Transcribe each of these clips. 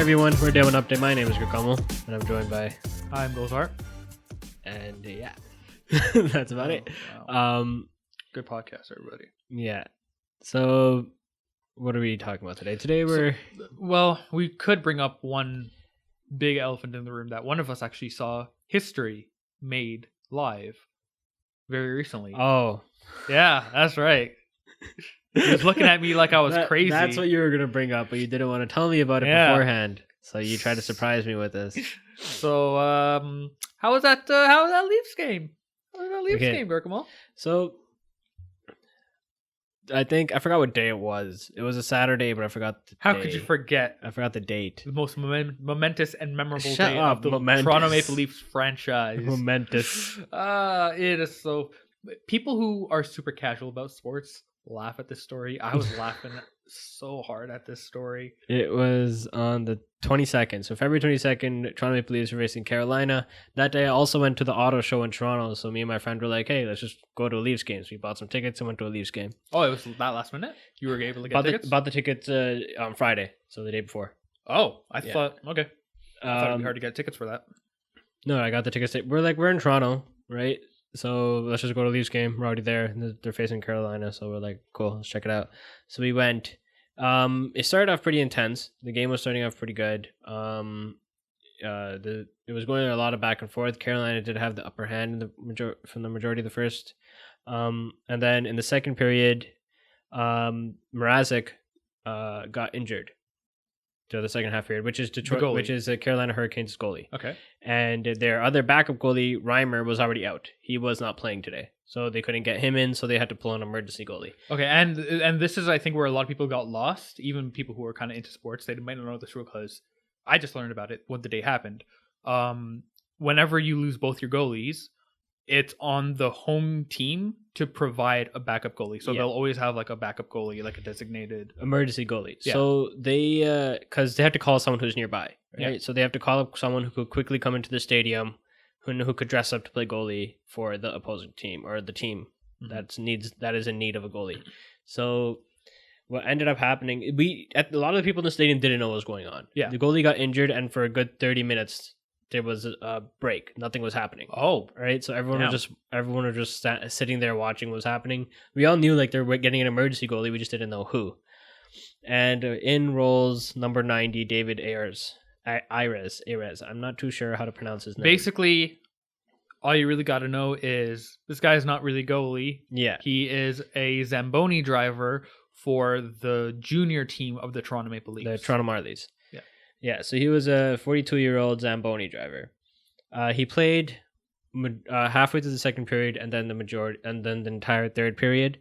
everyone, we're doing an update. My name is Gurkamal, and I'm joined by... I'm Gozar. And yeah, that's about it. Wow. Good podcast, everybody. Yeah. So, what are we talking about today? Today we're... Well, we could bring up one big elephant in the room that one of us actually saw history made live very recently. Oh. Yeah, that's right. He was looking at me like I was crazy. That's what you were going to bring up, but you didn't want to tell me about it beforehand. So you tried to surprise me with this. So, how was that Leafs game? How was that Leafs game, Gurkamal? So, I forgot what day it was. It was a Saturday, but I forgot the How day. could you forget? I forgot the date. The most momentous and memorable Shut day up, of the momentous. Toronto Maple Leafs franchise. Momentous. It is so... People who are super casual about sports laugh at this story. I was laughing so hard at this story. It was on the 22nd. So February 22nd, Toronto Maple Leafs were facing Carolina. That day I also went to the auto show in Toronto. So me and my friend were like, hey, let's just go to a Leafs game. So we bought some tickets and went to a Leafs game. Oh, it was that last minute? You were able to get tickets? Bought the tickets on Friday. So the day before. Oh, I thought, okay. I thought it'd be hard to get tickets for that. No, I got the tickets. We're in Toronto, right? So let's just go to the Leafs game. We're already there. They're facing Carolina. So we're like, cool, let's check it out. So we went. It started off pretty intense. The game was starting off pretty good. It was going a lot of back and forth. Carolina did have the upper hand from the majority of the first. And then in the second period, Mrazek got injured to the second half period, which is Detroit, which is Carolina Hurricanes goalie. Okay. And their other backup goalie, Reimer, was already out. He was not playing today. So they couldn't get him in, so they had to pull an emergency goalie. Okay, and this is, I think, where a lot of people got lost. Even people who are kind of into sports, they might not know this rule because I just learned about it when the day happened. Whenever you lose both your goalies, it's on the home team to provide a backup goalie. So they'll always have like a backup goalie, like a designated emergency goalie. Yeah. So they, because they have to call someone who's nearby, right? Yeah. So they have to call up someone who could quickly come into the stadium, who could dress up to play goalie for the opposing team or the team that is in need of a goalie. So what ended up happening, a lot of the people in the stadium didn't know what was going on. Yeah. The goalie got injured, and for a good 30 minutes there was a break. Nothing was happening. Oh, right. So everyone was just sitting there watching what was happening. We all knew like they were getting an emergency goalie. We just didn't know who. And in rolls number 90, David Ayres. I'm not too sure how to pronounce his name. Basically, all you really got to know is this guy is not really goalie. Yeah. He is a Zamboni driver for the junior team of the Toronto Maple Leafs. The Toronto Marlies. Yeah. Yeah, so he was a 42-year-old Zamboni driver. He played halfway through the second period and then the entire third period,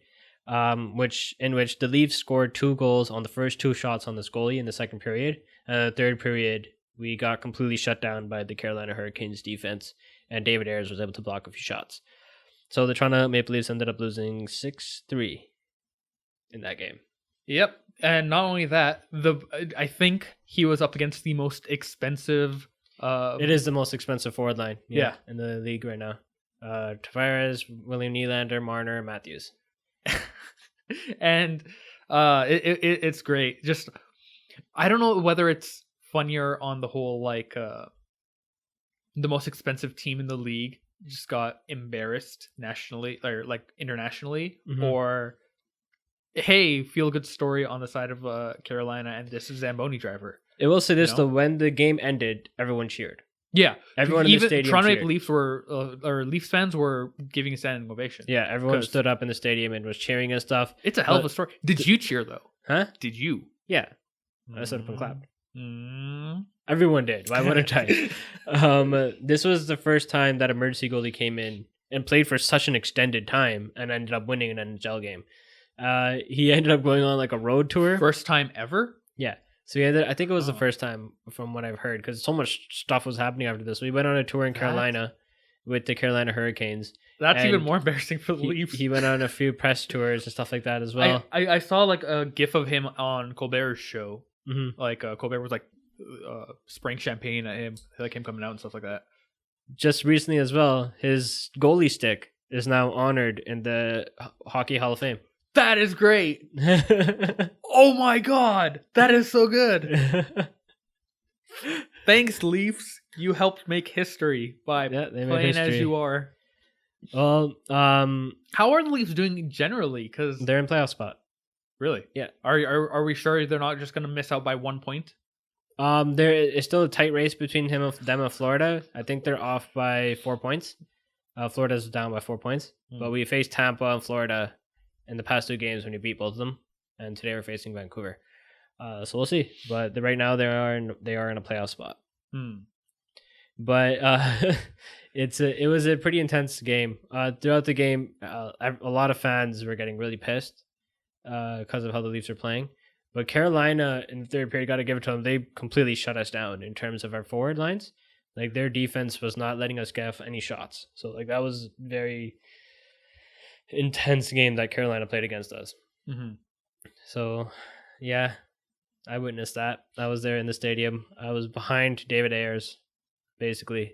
in which the Leafs scored 2 goals on the first 2 shots on this goalie in the second period. The third period, we got completely shut down by the Carolina Hurricanes defense, and David Ayres was able to block a few shots. So the Toronto Maple Leafs ended up losing 6-3 in that game. Yep. And not only that, I think he was up against the most expensive... it is the most expensive forward line in the league right now. Tavares, William Nylander, Marner, Matthews. And it's great. Just, I don't know whether it's funnier on the whole, like, the most expensive team in the league just got embarrassed nationally, or like internationally, or... hey, feel good story on the side of Carolina, and this is Zamboni driver. I will say this though: when the game ended, everyone cheered. Yeah, everyone in the stadium. Toronto cheered. Maple Leafs or Leafs fans were giving a standing ovation. Yeah, everyone stood up in the stadium and was cheering and stuff. It's a hell of a story. Did you cheer though? Huh? Did you? Yeah, I stood up and clapped. Mm. Everyone did. Why wouldn't I? This was the first time that emergency goalie came in and played for such an extended time and ended up winning an NHL game. He ended up going on like a road tour. First time ever? Yeah. So I think it was the first time from what I've heard, because so much stuff was happening after this. We went on a tour in Carolina with the Carolina Hurricanes. That's even more embarrassing for the Leafs. He went on a few press tours and stuff like that as well. I saw like a gif of him on Colbert's show. Like Colbert was like spraying champagne at him, like him coming out and stuff like that. Just recently as well, his goalie stick is now honored in the Hockey Hall of Fame. That is great. Oh my god, that is so good. Thanks, Leafs. You helped make history by Yeah, they made playing as history. you are. Well, How are the Leafs doing generally? Because they're in playoff spot. really, Yeah. Are we sure they're not just going to miss out by 1 point? There is still a tight race between them and Florida. I think they're off by 4 points. Florida's down by 4 points, but we faced Tampa and Florida in the past 2 games when we beat both of them, and today we're facing Vancouver. So we'll see. But right now they are in a playoff spot. But it was a pretty intense game. Throughout the game, a lot of fans were getting really pissed because of how the Leafs are playing. But Carolina in the third period, got to give it to them. They completely shut us down in terms of our forward lines. Like their defense was not letting us get any shots. So like that was very intense game that Carolina played against us. Mm-hmm. So yeah, I witnessed that. I was there in the stadium. I was behind David Ayers, basically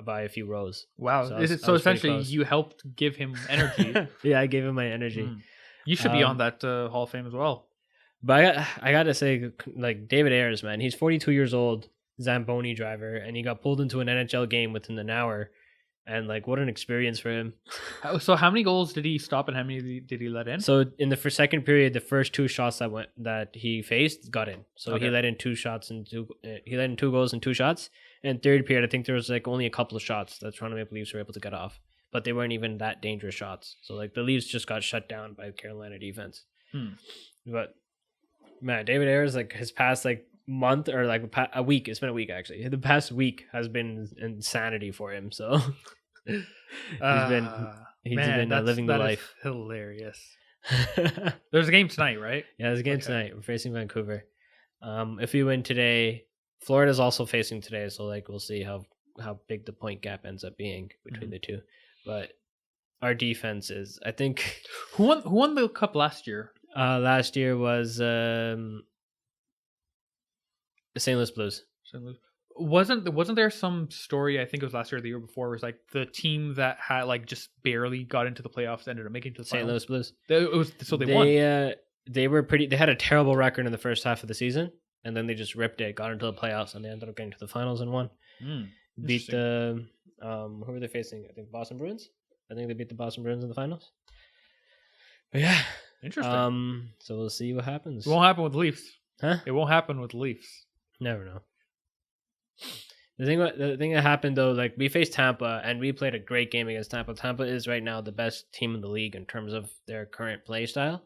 by a few rows. Wow. So So essentially, you helped give him energy. Yeah, I gave him my energy. You should be on that Hall of Fame as well. But I got to say, like, David Ayers, man, he's 42 years old, Zamboni driver, and he got pulled into an NHL game within an hour. And, like, what an experience for him. So how many goals did he stop and how many did he let in? So in the second period, the first 2 shots that he faced got in. So Okay. he let in 2 shots and 2 goals and 2 shots. And third period, I think there was like only a couple of shots that Toronto Maple Leafs were able to get off, but they weren't even that dangerous shots. So like the Leafs just got shut down by Carolina defense. But man, David Ayers, like his past like month or like a week, it's been a week actually. The past week has been insanity for him. So he's been living the life. Hilarious. There's a game tonight, right? Yeah, there's a game tonight. We're facing Vancouver. If we win today, Florida's also facing today, so like we'll see how big the point gap ends up being between the two. But our defense is, I think, who won the cup last year? Last year was the St. Louis Blues. Wasn't there some story? I think it was last year or the year before. It was like the team that had like just barely got into the playoffs ended up making it to the St. Louis Blues. They won. They were pretty. They had a terrible record in the first half of the season. And then they just ripped it, got into the playoffs, and they ended up getting to the finals and won. Beat the who were they facing? I think Boston Bruins. I think they beat the Boston Bruins in the finals. But yeah, interesting. So we'll see what happens. It won't happen with the Leafs, huh? It won't happen with the Leafs. Never know. The thing that happened though, like we faced Tampa, and we played a great game against Tampa. Tampa is right now the best team in the league in terms of their current play style.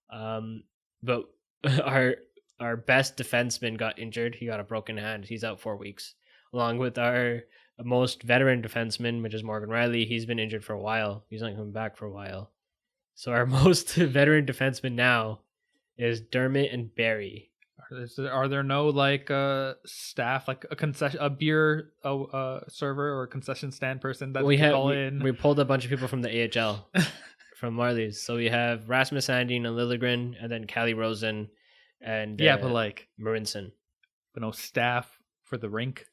But our best defenseman got injured. He got a broken hand. He's out 4 weeks. Along with our most veteran defenseman, which is Morgan Riley. He's been injured for a while. He's not coming back for a while. So our most veteran defenseman now is Dermott and Barry. Are there no like staff, like a beer server or a concession stand person that we call in? We pulled a bunch of people from the AHL from Marlies. So we have Rasmus Sandin and Liljegren, and then Callie Rosen. And but like Marinson. But no staff for the rink.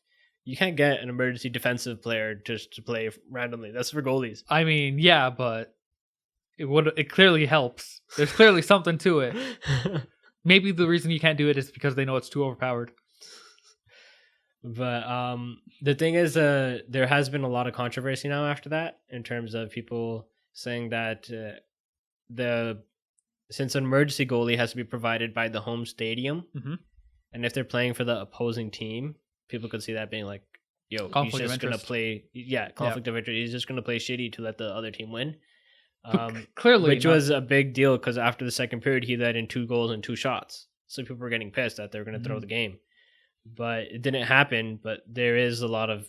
You can't get an emergency defensive player just to play randomly. That's for goalies. I mean, yeah, but it clearly helps. There's clearly something to it. Maybe the reason you can't do it is because they know it's too overpowered. But the thing is, there has been a lot of controversy now after that in terms of people saying that since an emergency goalie has to be provided by the home stadium, and if they're playing for the opposing team, people could see that being like, yo, conflict he's just going to play, conflict of interest. He's just going to play shitty to let the other team win. Clearly, which was a big deal because after the second period, he let in 2 goals and 2 shots. So people were getting pissed that they were going to throw the game. But it didn't happen. But there is a lot of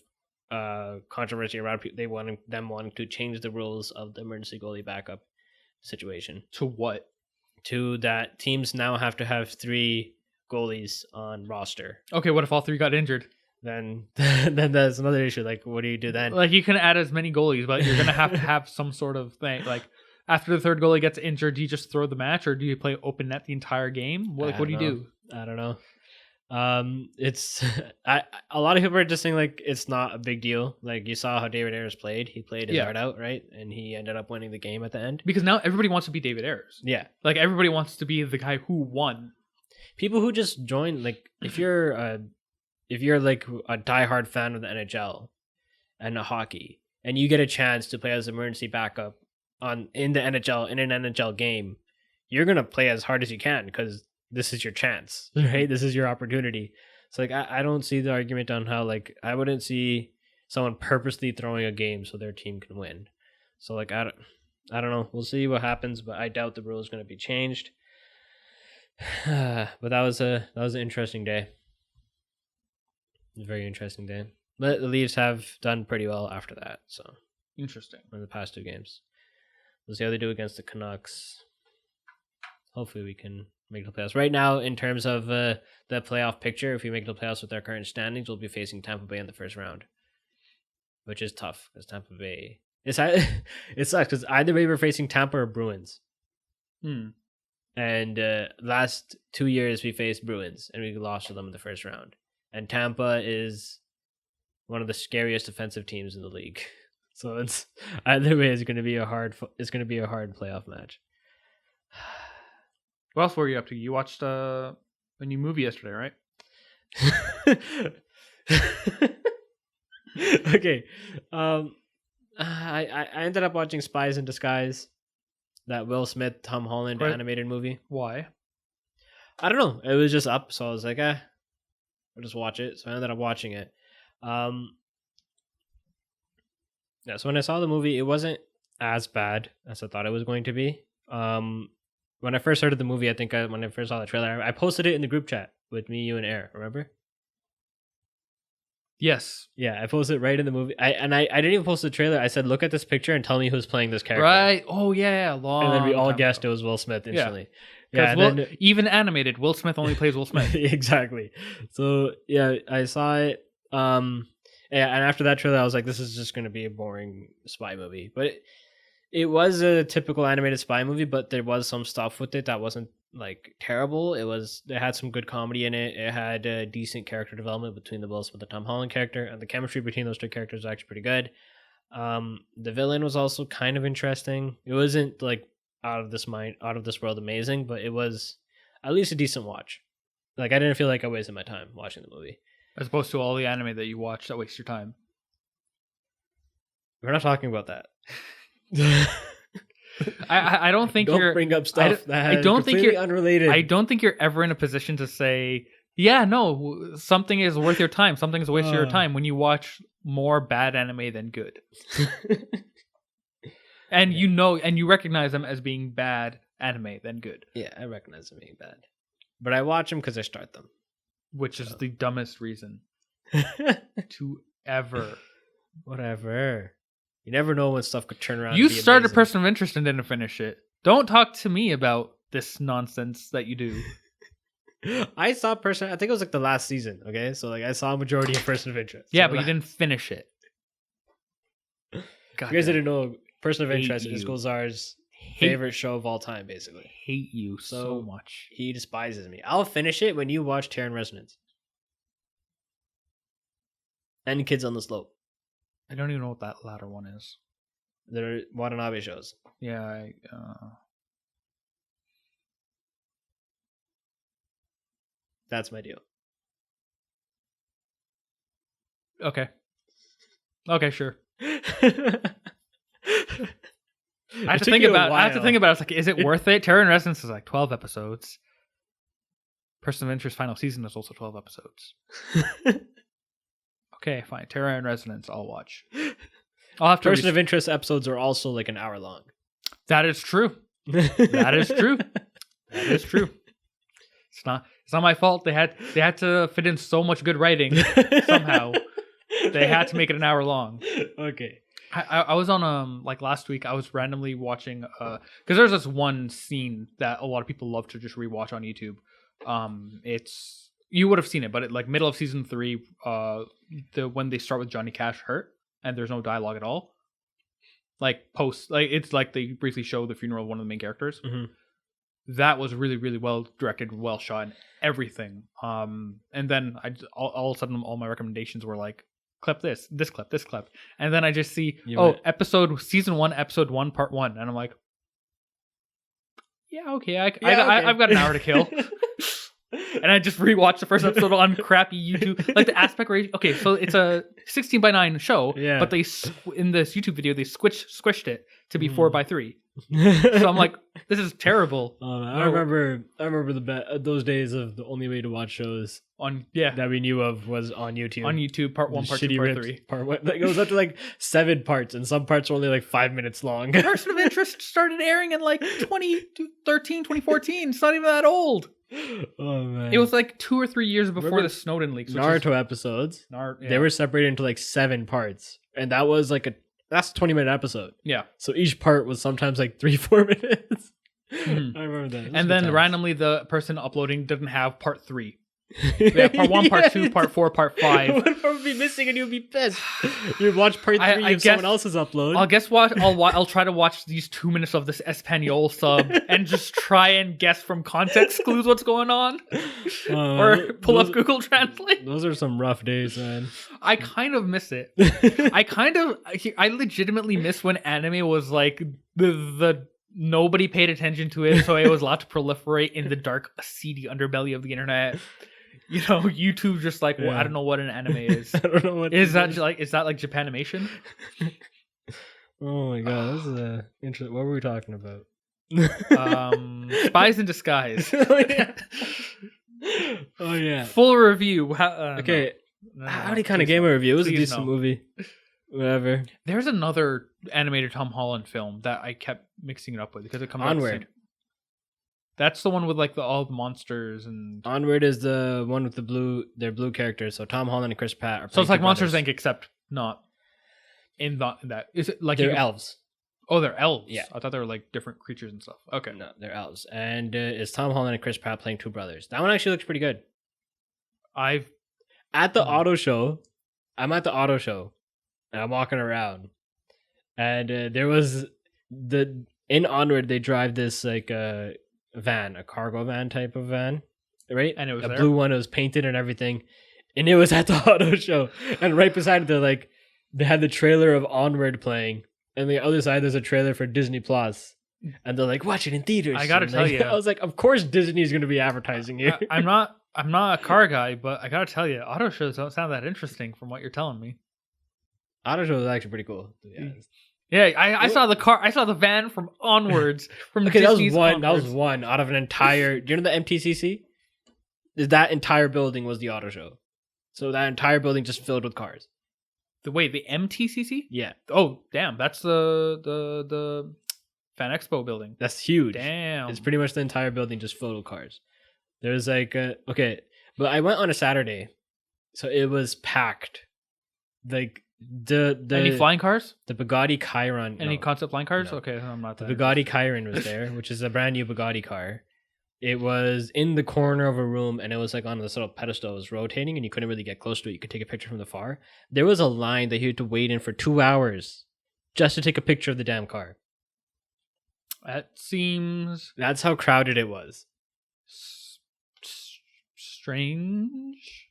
controversy around them wanting to change the rules of the emergency goalie backup situation. To what? To that teams now have to have 3 goalies on roster. Okay, what if all 3 got injured? Then that's another issue. Like, what do you do then? Like, you can add as many goalies, but you're gonna have to have some sort of thing. Like, after the third goalie gets injured, do you just throw the match, or do you play open net the entire game? What do you do? I don't know. It's a lot of people are just saying like it's not a big deal. Like you saw how David Ayers played. He played his heart out, right? And he ended up winning the game at the end. Because now everybody wants to be David Ayers. Yeah. Like everybody wants to be the guy who won. People who just join, like if you're if you're like a diehard fan of the NHL and the hockey, and you get a chance to play as emergency backup in an NHL game, you're gonna play as hard as you can because this is your chance, right? This is your opportunity. So like I don't see the argument on how like I wouldn't see someone purposely throwing a game so their team can win. So like I don't know. We'll see what happens, but I doubt the rule is going to be changed. But that was an interesting day. A very interesting day. But the Leafs have done pretty well after that. So interesting. In the past 2 games, we'll see how they do against the Canucks. Hopefully, we can make the playoffs. Right now, in terms of the playoff picture, if we make the playoffs with our current standings, we'll be facing Tampa Bay in the first round, which is tough because Tampa Bay. It sucks because either way we're facing Tampa or Bruins. And last 2 years we faced Bruins and we lost to them in the first round. And Tampa is one of the scariest defensive teams in the league. So it's either way it's going to be a hard playoff match. What else were you up to? You watched a new movie yesterday, right? Okay. I ended up watching Spies in Disguis, that Will Smith, Tom Holland animated movie. Why? I don't know. It was just up, so I was like, I'll just watch it. So I ended up watching it. Yeah, so when I saw the movie, it wasn't as bad as I thought it was going to be. When I first heard of the movie, I think when I first saw the trailer, I posted it in the group chat with me, you, and Air. Remember? Yes. Yeah, I posted it right in the movie. I didn't even post the trailer. I said, look at this picture and tell me who's playing this character. Right. Oh, yeah. And then we all guessed it was Will Smith instantly. Yeah, even animated, Will Smith only plays Will Smith. Exactly. So, yeah, I saw it. And after that trailer, I was like, this is just going to be a boring spy movie. But it was a typical animated spy movie, but there was some stuff with it that wasn't like terrible. It had some good comedy in it. It had a decent character development between the Will Smith and the Tom Holland character, and the chemistry between those 2 characters was actually pretty good. The villain was also kind of interesting. It wasn't like out of this world amazing, but it was at least a decent watch. Like I didn't feel like I wasted my time watching the movie, as opposed to all the anime that you watch that waste your time. We're not talking about that. I don't think don't bring up stuff that I don't think you're unrelated. I don't think you're ever in a position to say, yeah, no, something is worth your time. Something's a waste of your time when you watch more bad anime than good. And and you recognize them as being bad anime than good. Yeah, I recognize them being bad. But I watch them because I start them. Which is the dumbest reason to ever. Whatever. You never know when stuff could turn around. You started Person of Interest and didn't finish it. Don't talk to me about this nonsense that you do. I saw I think it was like the last season, okay? So like I saw a majority of Person of Interest. Yeah, but you didn't finish it. God, you guys didn't know Person of Interest is Gulzar's favorite show of all time, basically. I hate you so much. He despises me. I'll finish it when you watch Terror and Resonance. And Kids on the Slope. I don't even know what that latter one is. They're Watanabe shows. Yeah, That's my deal. Okay, sure. I have to think about it. I was like, is it worth it? Terror and Resonance is like 12 episodes. Person of Interest final season is also 12 episodes. Okay, fine. Terror and Resonance, I'll watch. I'll have to. Person of Interest episodes are also like an hour long. That is true. That is true. It's not my fault. They had to fit in so much good writing somehow. They had to make it an hour long. Okay. I was on like last week. I was randomly watching because there's this one scene that a lot of people love to just rewatch on YouTube. It's you would have seen it, but it, like middle of season 3, when they start with Johnny Cash hurt and there's no dialogue at all. Like it's like they briefly show the funeral of one of the main characters. Mm-hmm. That was really, really well directed, well shot, and everything. And then all of a sudden, all my recommendations were like, clip this clip, and then I just see season 1, episode 1, part 1, and I'm like, yeah, okay, I've got an hour to kill. and I just rewatched the first episode on crappy YouTube. Like the aspect ratio. Okay, so it's a 16:9 show, Yeah. but they in this YouTube video they squished it to be 4:3. So I'm like, this is terrible. I remember those days of the only way to watch shows on that we knew of was on YouTube. On YouTube, part 1, part 2, part 3. Part 1. Like, it was up to like 7 parts, and some parts were only like 5 minutes long. Person of Interest started airing in like 2013, 2014. It's not even that old. Oh man! It was like 2 or 3 years before the Snowden leaks. Naruto episodes. They were separated into like 7 parts, and that was like that's a 20-minute episode. Yeah. So each part was sometimes like 3-4 minutes. I remember that. And then randomly the person uploading didn't have part 3. Yeah, part 1, part 2, part 4, part 5. One part would be missing, and you'd be pissed. You'd watch part 3 of someone else's upload. I'll try to watch these 2 minutes of this Espanol sub and just try and guess from context clues what's going on, or pull up Google Translate. Those are some rough days, man. I kind of miss it. I legitimately miss when anime was like the nobody paid attention to it, so it was allowed to proliferate in the dark, seedy underbelly of the internet. You know, YouTube just like, well, I don't know what an anime is. I don't know what is that like. Is that like Japanimation? Oh my god, this is interesting. What were we talking about? Spies in Disguise. Oh yeah. Full review. Okay. How do you kind of game a review? It was a decent movie. Whatever. There's another animated Tom Holland film that I kept mixing it up with because it comes Onward. That's the one with like all the monsters and. Onward is the one with their blue characters. So Tom Holland and Chris Pratt are. So it's like Monsters Inc. except not in that. Is it like they're elves? Oh, they're elves. Yeah, I thought they were like different creatures and stuff. Okay, no, they're elves, and it's Tom Holland and Chris Pratt playing two brothers. That one actually looks pretty good. I'm at the auto show, and I'm walking around, and there was in Onward they drive this like van, a cargo van type of van, right? And it was a blue one. It was painted and everything, and it was at the auto show. And right beside it, they had the trailer of Onward playing, and the other side there's a trailer for Disney Plus, and they're like, watch it in theaters. I gotta tell you, I was like, of course Disney's going to be advertising here. I'm not a car guy, but I gotta tell you, auto shows don't sound that interesting from what you're telling me. Auto show is actually pretty cool. Yeah, I saw the car. I saw the van from Onwards. From okay, Disney's that was one out of an entire. Do you know the MTCC? That entire building was the auto show. So that entire building just filled with cars. The MTCC? Yeah. Oh, damn! That's the Fan Expo building. That's huge. Damn. It's pretty much the entire building just filled with cars. There's like okay, but I went on a Saturday, so it was packed. Like. Any flying cars? The Bugatti Chiron. Any concept flying cars? No. Okay, I'm not. The Bugatti Chiron was there, which is a brand new Bugatti car. It was in the corner of a room, and it was like on this little pedestal. It was rotating, and you couldn't really get close to it. You could take a picture from the far. There was a line that you had to wait in for 2 hours just to take a picture of the damn car. That seems. That's how crowded it was. Strange.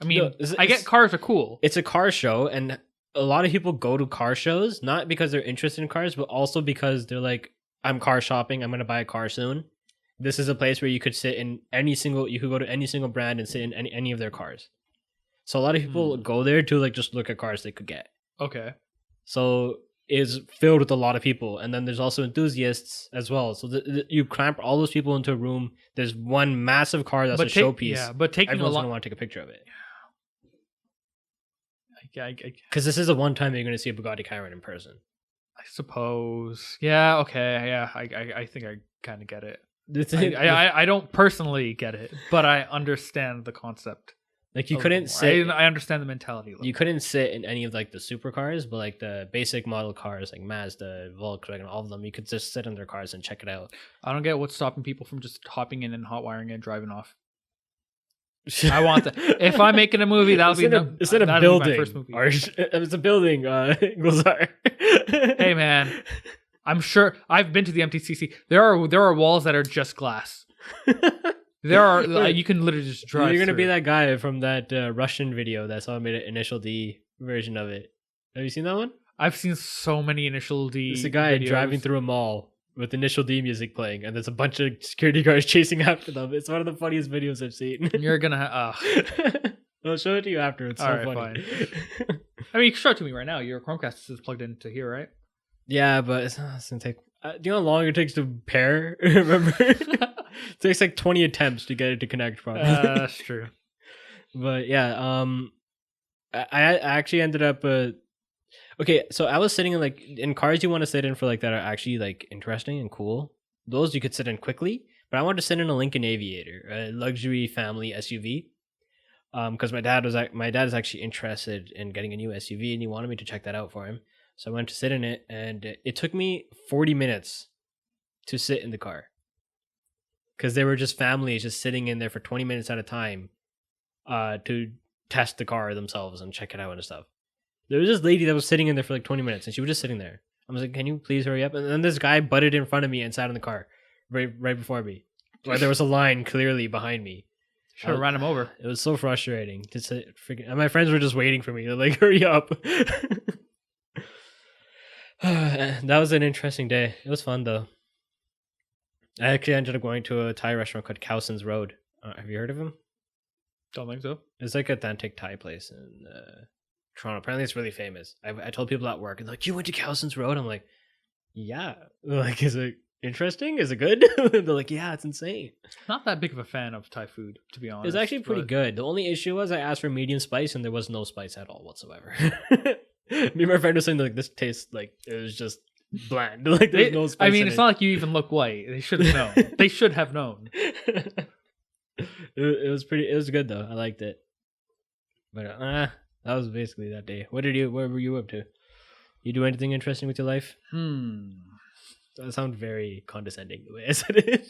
I mean, I get cars are cool. It's a car show, and a lot of people go to car shows not because they're interested in cars, but also because they're like, I'm car shopping. I'm going to buy a car soon. This is a place where you could sit in you could go to any single brand and sit in any of their cars. So a lot of people go there to like just look at cars they could get. Okay. So it's filled with a lot of people. And then there's also enthusiasts as well. So you clamp all those people into a room. There's one massive car that's a showpiece. Yeah, but everyone's going to want to take a picture of it. Because this is the one time you're going to see a Bugatti Chiron in person. I suppose. Yeah. Okay. Yeah. I think I kind of get it. I don't personally get it, but I understand the concept. Like you couldn't sit. I understand the mentality. You couldn't sit in any of like the supercars, but like the basic model cars, like Mazda, Volkswagen, all of them, you could just sit in their cars and check it out. I don't get what's stopping people from just hopping in and hot wiring it and driving off. I want that. If I'm making a movie, that'll be a building. My first movie. It's a building. Hey man, I'm sure I've been to the MTCC. There are walls that are just glass. There are you can literally just drive. You're gonna be that guy from that Russian video that saw made an Initial D version of it. Have you seen that one? I've seen so many Initial D. It's a guy videos. driving through a mall with Initial D music playing, and there's a bunch of security guards chasing after them. It's one of the funniest videos I've seen. You're gonna. I'll show it to you after. It's so All right, funny. I mean, you can show it to me right now. Your Chromecast is plugged into here, right? Yeah, but it's gonna take. Do you know how long it takes to pair? Remember, it takes like 20 attempts to get it to connect properly. That's true. But yeah, I actually ended up. Okay, so I was sitting in cars you want to sit in for like that are actually like interesting and cool. Those you could sit in quickly, but I wanted to sit in a Lincoln Aviator, a luxury family SUV. Because my dad is actually interested in getting a new SUV, and he wanted me to check that out for him. So I went to sit in it, and it took me 40 minutes to sit in the car. Because they were just families just sitting in there for 20 minutes at a time to test the car themselves and check it out and stuff. There was this lady that was sitting in there for like 20 minutes, and she was just sitting there. I was like, can you please hurry up? And then this guy butted in front of me and sat in the car right before me. Where there was a line clearly behind me. Should have ran him over. It was so frustrating to sit freaking. And my friends were just waiting for me to like hurry up. That was an interesting day. It was fun though. I actually ended up going to a Thai restaurant called Cowson's Road. Have you heard of him? Don't think so. It's like an authentic Thai place in Toronto. Apparently, it's really famous. I told people at work, and like, you went to Cowson's Road? I'm like, yeah. Like, is it interesting? Is it good? They're like, yeah, it's insane. Not that big of a fan of Thai food, to be honest. It was actually pretty good. The only issue was I asked for medium spice, and there was no spice at all whatsoever. Me and my friend were saying like, this tastes like it was just bland. Like there's no spice. I mean, it's not like you even look white. They should have known. They should have known. It was pretty. It was good though. I liked it. But that was basically that day. What were you up to? You do anything interesting with your life? That sounds very condescending the way I said it.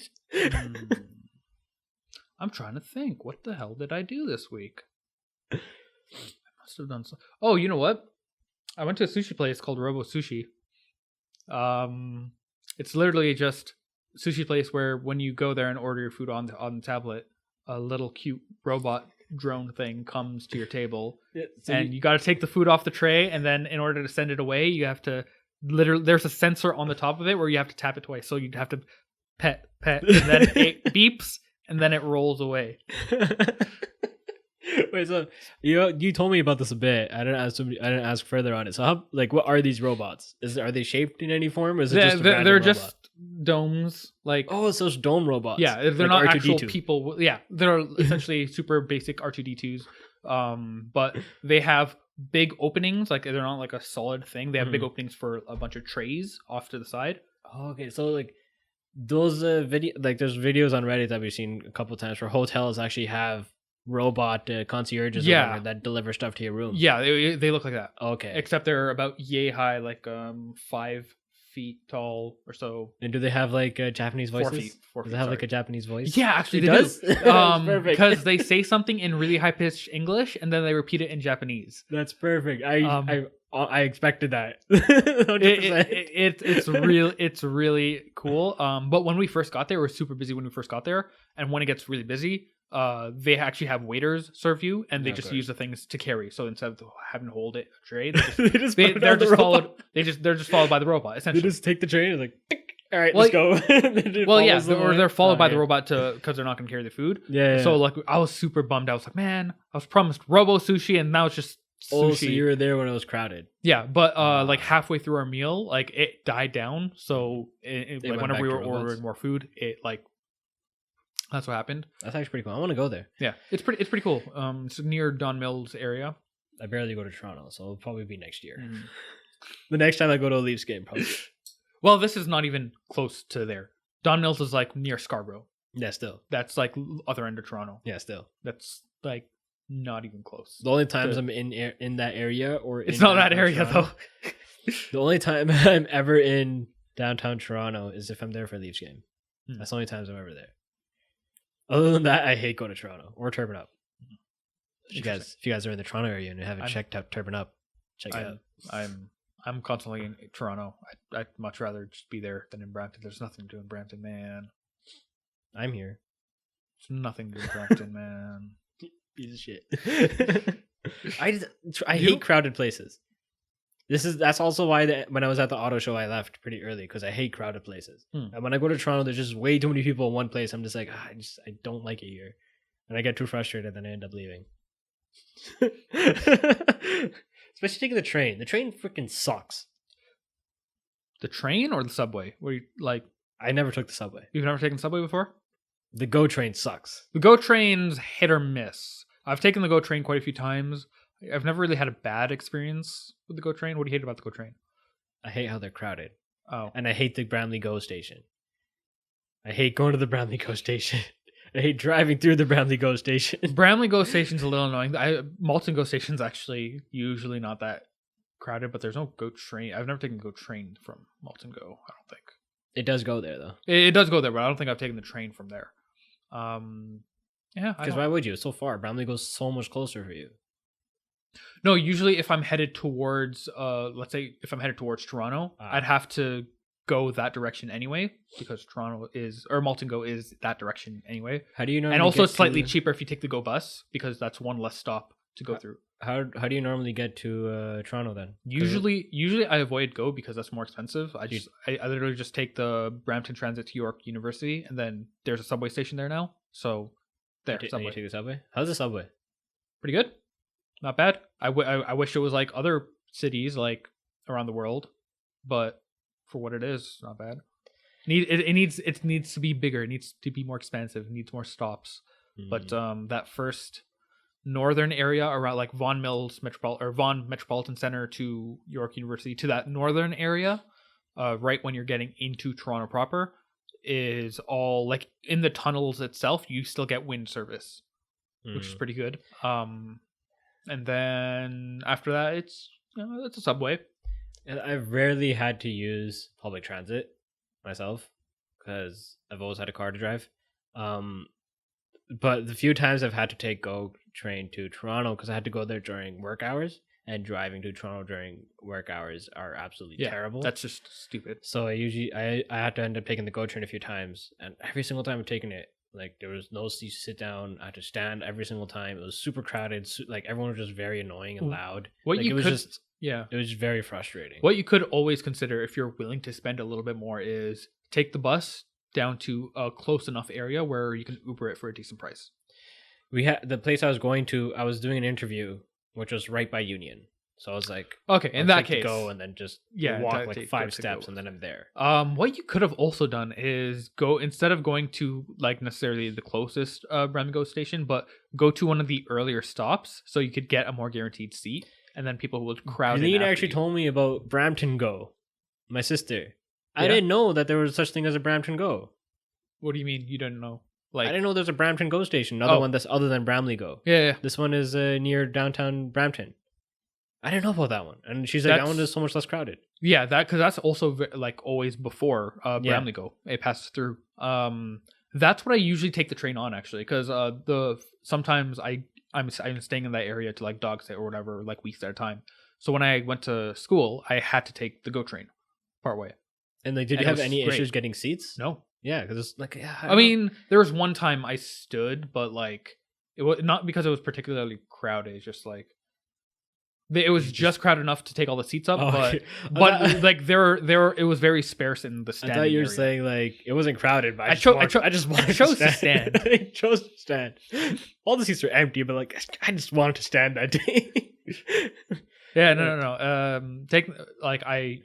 I'm trying to think. What the hell did I do this week? I must have done so. Oh, you know what? I went to a sushi place called Robo Sushi. It's literally just a sushi place where when you go there and order your food on the tablet, a little cute robot drone thing comes to your table, and you got to take the food off the tray, and then in order to send it away, you have to literally, there's a sensor on the top of it where you have to tap it twice. So you'd have to pet, and then it beeps, and then it rolls away. Wait, so you told me about this a bit. I didn't ask further on it. So how, like, what are these robots? Are they shaped in any form? Or is it just a random they're robot? just domes, like so it's dome robots. Yeah, they're like not R2D2. actual people. Yeah, they're essentially super basic R2D2s. But they have big openings. Like they're not like a solid thing. They have big openings for a bunch of trays off to the side. Oh, okay, so like those there's videos on Reddit that we've seen a couple times where hotels actually have robot concierges that deliver stuff to your room. Yeah, they look like that. Okay. Except they're about yay high, like 5 feet tall or so. And do they have like Japanese voices? 4 feet. 4 feet. Does it have like a Japanese voice? Yeah, actually it they does. do. Perfect. Because they say something in really high pitched English and then they repeat it in Japanese. That's perfect. I expected that. 100%. It's really cool. But when we first got there, we were super busy when we first got there, and when it gets really busy, they actually have waiters serve you, and they just use the things to carry. So instead of having to hold it a tray, they're just followed by the robot. Essentially, they just take the tray and like, all right, let's go. Or they're followed by the robot because they're not going to carry the food. Yeah. So like, I was super bummed. I was like, man, I was promised Robo Sushi, and now it's just sushi. Oh, so you were there when it was crowded. Yeah, but like halfway through our meal, like it died down. So like whenever we were ordering more food, it like. That's what happened. That's actually pretty cool. I want to go there. Yeah, it's pretty cool. It's near Don Mills area. I barely go to Toronto, so it'll probably be next year. The next time I go to a Leafs game, probably. Well, this is not even close to there. Don Mills is like near Scarborough. Yeah, still. That's like other end of Toronto. Yeah, still. That's like not even close. The only times I'm in that area it's not that area Toronto, though. The only time I'm ever in downtown Toronto is if I'm there for a Leafs game. That's the only times I'm ever there. Other than that, I hate going to Toronto or Turban Up. If you guys are in the Toronto area and you haven't checked out Turban Up, check it out. I'm constantly in Toronto. I'd much rather just be there than in Brampton. There's nothing to do in Brampton, man. I'm here. There's nothing to do in Brampton, man. Piece of shit. I hate crowded places. That's also why when I was at the auto show, I left pretty early because I hate crowded places. And when I go to Toronto, there's just way too many people in one place. I'm just like, I don't like it here, and I get too frustrated, and I end up leaving. Especially taking the train. The train freaking sucks. The train or the subway? Where you like? I never took the subway. You've never taken the subway before? The GO train sucks. The GO train's hit or miss. I've taken the GO train quite a few times. I've never really had a bad experience with the GO train. What do you hate about the GO train? I hate how they're crowded. Oh. And I hate the Bramley GO station. I hate going to the Bramley GO station. I hate driving through the Bramley GO station. Bramley GO station's a little annoying. Malton GO station's actually usually not that crowded, but there's no GO train. I've never taken the GO train from Malton GO, I don't think. It does go there, though. It does go there, but I don't think I've taken the train from there. Yeah. Because why would you? It's so far. Bramley goes so much closer for you. No, usually if I'm headed towards, let's say if I'm headed towards Toronto, I'd have to go that direction anyway because Malton GO is that direction anyway. How do you know? And also it's slightly cheaper if you take the GO bus because that's one less stop to go through. How do you normally get to Toronto then? Usually I avoid GO because that's more expensive. I literally just take the Brampton Transit to York University, and then there's a subway station there now. So there, subway. You take the subway. How's the subway? Pretty good. Not bad. I wish it was like other cities like around the world, but for what it is, not bad. It needs to be bigger. It needs to be more expansive. It needs more stops. But that first northern area around like Vaughan Metropolitan Center to York University, to that northern area, right when you're getting into Toronto proper, is all like in the tunnels itself. You still get wind service, which is pretty good. And then after that, it's a subway. And I've rarely had to use public transit myself because I've always had a car to drive. But the few times I've had to take GO train to Toronto because I had to go there during work hours, and driving to Toronto during work hours are absolutely terrible. That's just stupid. So I had to end up taking the GO train a few times, and every single time I've taken it, like there was no seat to sit down. I had to stand every single time. It was super crowded. Like everyone was just very annoying and loud. It was just very frustrating. What you could always consider if you're willing to spend a little bit more is take the bus down to a close enough area where you can Uber it for a decent price. We had the place I was going to. I was doing an interview, which was right by Union. So I was like, okay, in that case, go and then just walk like 5 steps and then I'm there. What you could have also done is go, instead of going to like necessarily the closest Bramley GO station, but go to one of the earlier stops so you could get a more guaranteed seat, and then people would crowd in. Janine actually told me about Brampton GO. My sister. I didn't know that there was such thing as a Brampton GO. What do you mean you didn't know? Like, I didn't know there's a Brampton GO station. Another one that's other than Bramley GO. Yeah. This one is near downtown Brampton. I didn't know about that one. And she's like, that one is so much less crowded. Yeah, because that's also like always before Bramley GO. It passes through. That's what I usually take the train on, actually, because sometimes I'm staying in that area to like dog sit or whatever, like weeks at a time. So when I went to school, I had to take the GO train partway. And like, did you have any issues getting seats? No. Yeah, because it's like, I mean, there was one time I stood, but like it was not because it was particularly crowded. It's just like it was just crowded enough to take all the seats up, but like there it was very sparse in the standing. I thought you were area. saying like it wasn't crowded, but I chose to stand. I chose to stand. All the seats were empty, but like I just wanted to stand that day. Yeah, no.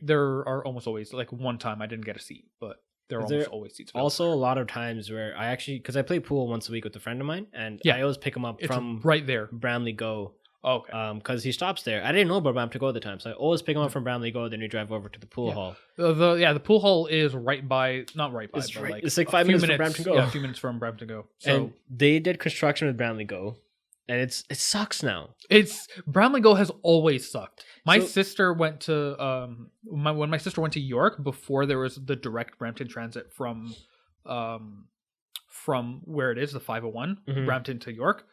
There are almost always like one time I didn't get a seat, but there are almost always seats. Also, a lot of times where I actually, because I play pool once a week with a friend of mine, and I always pick him up from right there, Bramley GO. Oh, okay. Because he stops there. I didn't know about Brampton GO at the time, so I always pick him up from Bramley GO. Then we drive over to the pool hall. The pool hall is right by, not right by, it's like 5 minutes from Brampton GO. Yeah, a few minutes from Brampton GO. So and they did construction with Bramley GO, and it sucks now. Bramley GO has always sucked. My sister went to when my sister went to York before there was the direct Brampton transit from where it is, the 501 Brampton to York.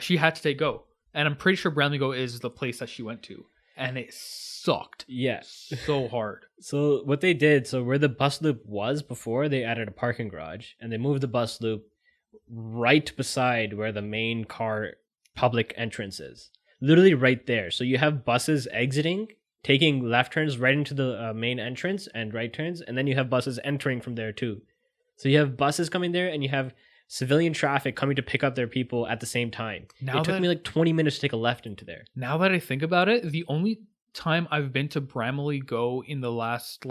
She had to take GO. And I'm pretty sure Bramley GO is the place that she went to. And it sucked. Yeah. So hard. So what they did, where the bus loop was before, they added a parking garage. And they moved the bus loop right beside where the main car public entrance is. Literally right there. So you have buses exiting taking left turns right into the main entrance and right turns, and then you have buses entering from there too. So you have buses coming there, and you have civilian traffic coming to pick up their people at the same time. It took me like 20 minutes to take a left into there. Now that I think about it, the only time I've been to Bramley Go in the last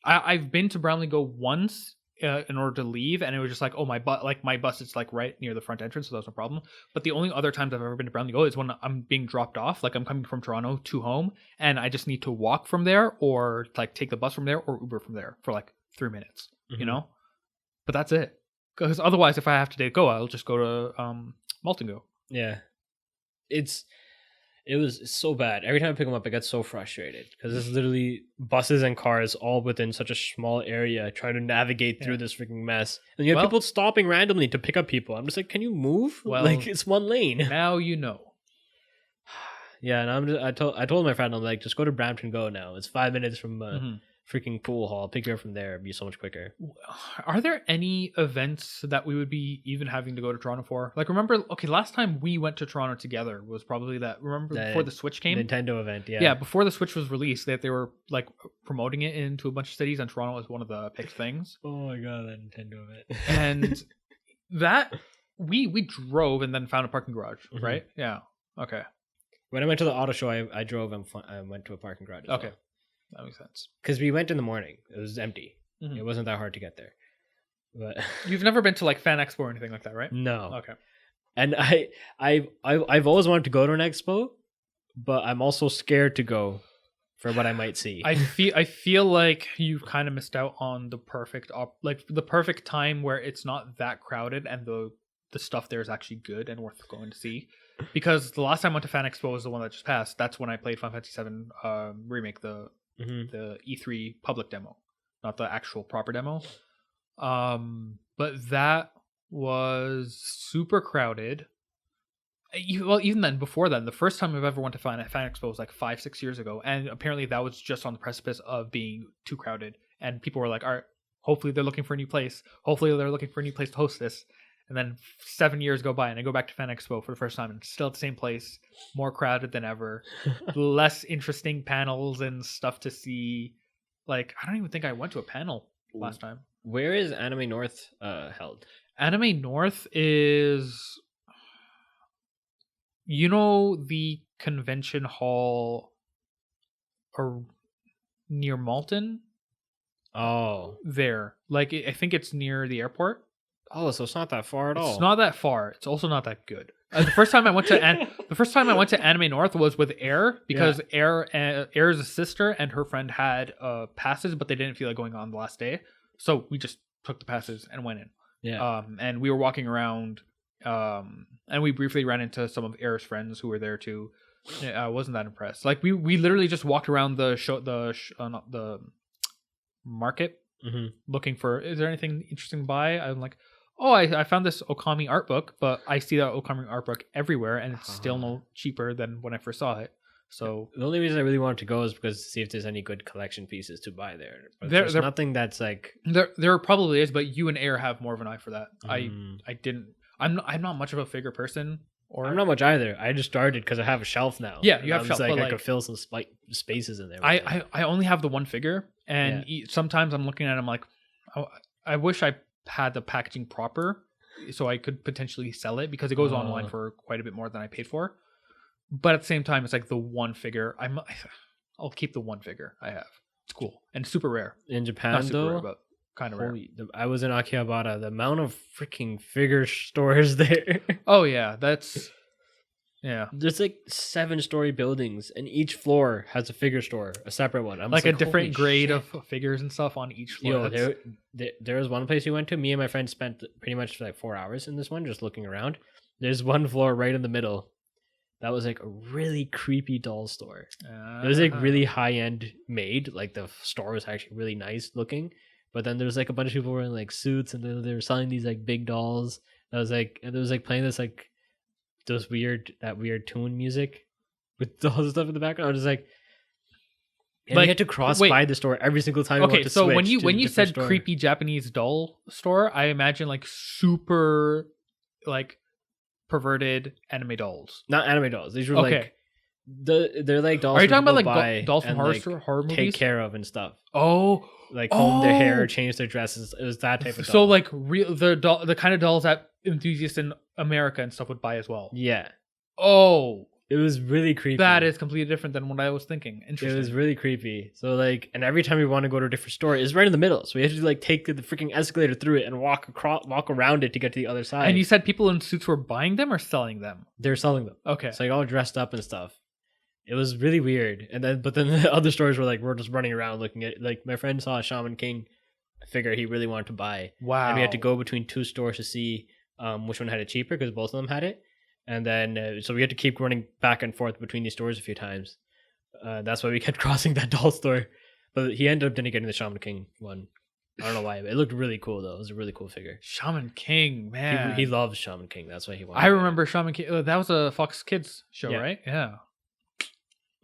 I've been to Bramley Go once in order to leave, and it was just like, oh, my bus is like right near the front entrance, so that's no problem. But the only other times I've ever been to Bramley Go is when I'm being dropped off, like I'm coming from Toronto to home, and I just need to walk from there, or like take the bus from there, or Uber from there for like 3 minutes, you know. But that's it. Because otherwise, if I have to go, I'll just go to Malton Go. Yeah, it was so bad. Every time I pick them up, I get so frustrated because it's literally buses and cars all within such a small area trying to navigate through this freaking mess. And you have people stopping randomly to pick up people. I'm just like, can you move? Well, like it's one lane. Now you know. Yeah, and I told my friend, I'm like, just go to Brampton Go now. It's 5 minutes from freaking pool hall. Pick you up from there. It'd be so much quicker. Are there any events that we would be even having to go to Toronto for? Like, remember, last time we went to Toronto together was probably before the Switch came? Nintendo event, yeah. Yeah, before the Switch was released, they were like promoting it into a bunch of cities, and Toronto was one of the picked things. Oh my god, that Nintendo event. And that, we drove and then found a parking garage, right? Yeah, okay. When I went to the auto show, I drove and I went to a parking garage as well. That makes sense. Because we went in the morning. It was empty. It wasn't that hard to get there. But you've never been to like Fan Expo or anything like that, right? No. Okay. And I've always wanted to go to an expo, but I'm also scared to go for what I might see. I feel like you've kind of missed out on the perfect the perfect time where it's not that crowded and the stuff there is actually good and worth going to see. Because the last time I went to Fan Expo was the one that just passed. That's when I played Final Fantasy VII Remake, the E3 public demo, not the actual proper demo. But that was super crowded. Even then, before then, the first time I've ever went to Fan Expo was like 5-6 years ago, and apparently that was just on the precipice of being too crowded, and people were like, "All right, hopefully they're looking for a new place. Hopefully they're looking for a new place to host this." And then 7 years go by and I go back to Fan Expo for the first time and it's still at the same place, more crowded than ever, less interesting panels and stuff to see. Like, I don't even think I went to a panel last time. Where is Anime North held? Anime North is, the convention hall or near Malton? Oh. There. Like, I think it's near the airport. Oh, so it's not that far at all. It's not that far. It's also not that good. The first time I went to Anime North was with Air because Air's sister and her friend had passes, but they didn't feel like going on the last day, so we just took the passes and went in. Yeah. And we were walking around, and we briefly ran into some of Air's friends who were there too. I wasn't that impressed. Like we literally just walked around the market looking for, is there anything interesting to buy? I'm like, oh, I found this Okami art book, but I see that Okami art book everywhere, and it's still no cheaper than when I first saw it. So the only reason I really wanted to go is because to see if there's any good collection pieces to buy there. But there's nothing that's like there probably is, but you and Air have more of an eye for that. I didn't. I'm not much of a figure person. I'm not much either. I just started because I have a shelf now. Yeah, you have a shelf. Like I could fill some spaces in there. I only have the one figure, and sometimes I'm looking at it, I'm like, oh, I wish I had the packaging proper so I could potentially sell it because it goes online for quite a bit more than I paid for. But at the same time, it's like the one figure. I'll keep the one figure I have. It's cool and super rare. In Japan, though, rare, but kind of rare. I was in Akihabara. The amount of freaking figure stores there. Oh yeah, There's like 7-story buildings, and each floor has a figure store, a separate one. I'm like a different grade of figures and stuff on each floor. There was one place we went to. Me and my friend spent pretty much like 4 hours in this one, just looking around. There's one floor right in the middle that was like a really creepy doll store. It was like really high end made. Like the store was actually really nice looking. But then there was like a bunch of people wearing like suits, and they were selling these like big dolls. That was like, and there was like playing this like that weird tune music with all the stuff in the background. I was just like, and you had to cross by the store every single time. Okay, so when you said creepy Japanese doll store, I imagine like super like perverted anime dolls. Not anime dolls. These were like They're like dolls. Are you for talking about people to buy like dolls from and, horror like, horror take movies? care of and stuff? Oh, Like comb their hair, Oh. change their dresses. It was that type of doll. so like real the kind of dolls that enthusiasts in America and stuff would buy as well. yeah, Oh, it was really creepy. that is completely different than what I was thinking. It Interesting. was really creepy. So like, and every time we want to go to a different store, it's right in the middle. So we have to like take the freaking escalator through it and walk around it to get to the other side. And you said people in suits were buying them or selling them? they're selling them. Okay. So like all dressed up and stuff. It was really weird. And then, but then the other stores were like, we're just running around looking at. Like my friend saw a Shaman King figure he really wanted to buy, Wow. and we had to go between two stores to see which one had it cheaper because both of them had it. And then so we had to keep running back and forth between these stores a few times. That's why we kept crossing that doll store. But he ended up didn't getting the Shaman King one. I don't know why, but it looked really cool though. It was a really cool figure. Shaman King, man. He loves Shaman King. That's why he wanted. I it. remember Shaman King. That was a Fox Kids show, Yeah. right? Yeah.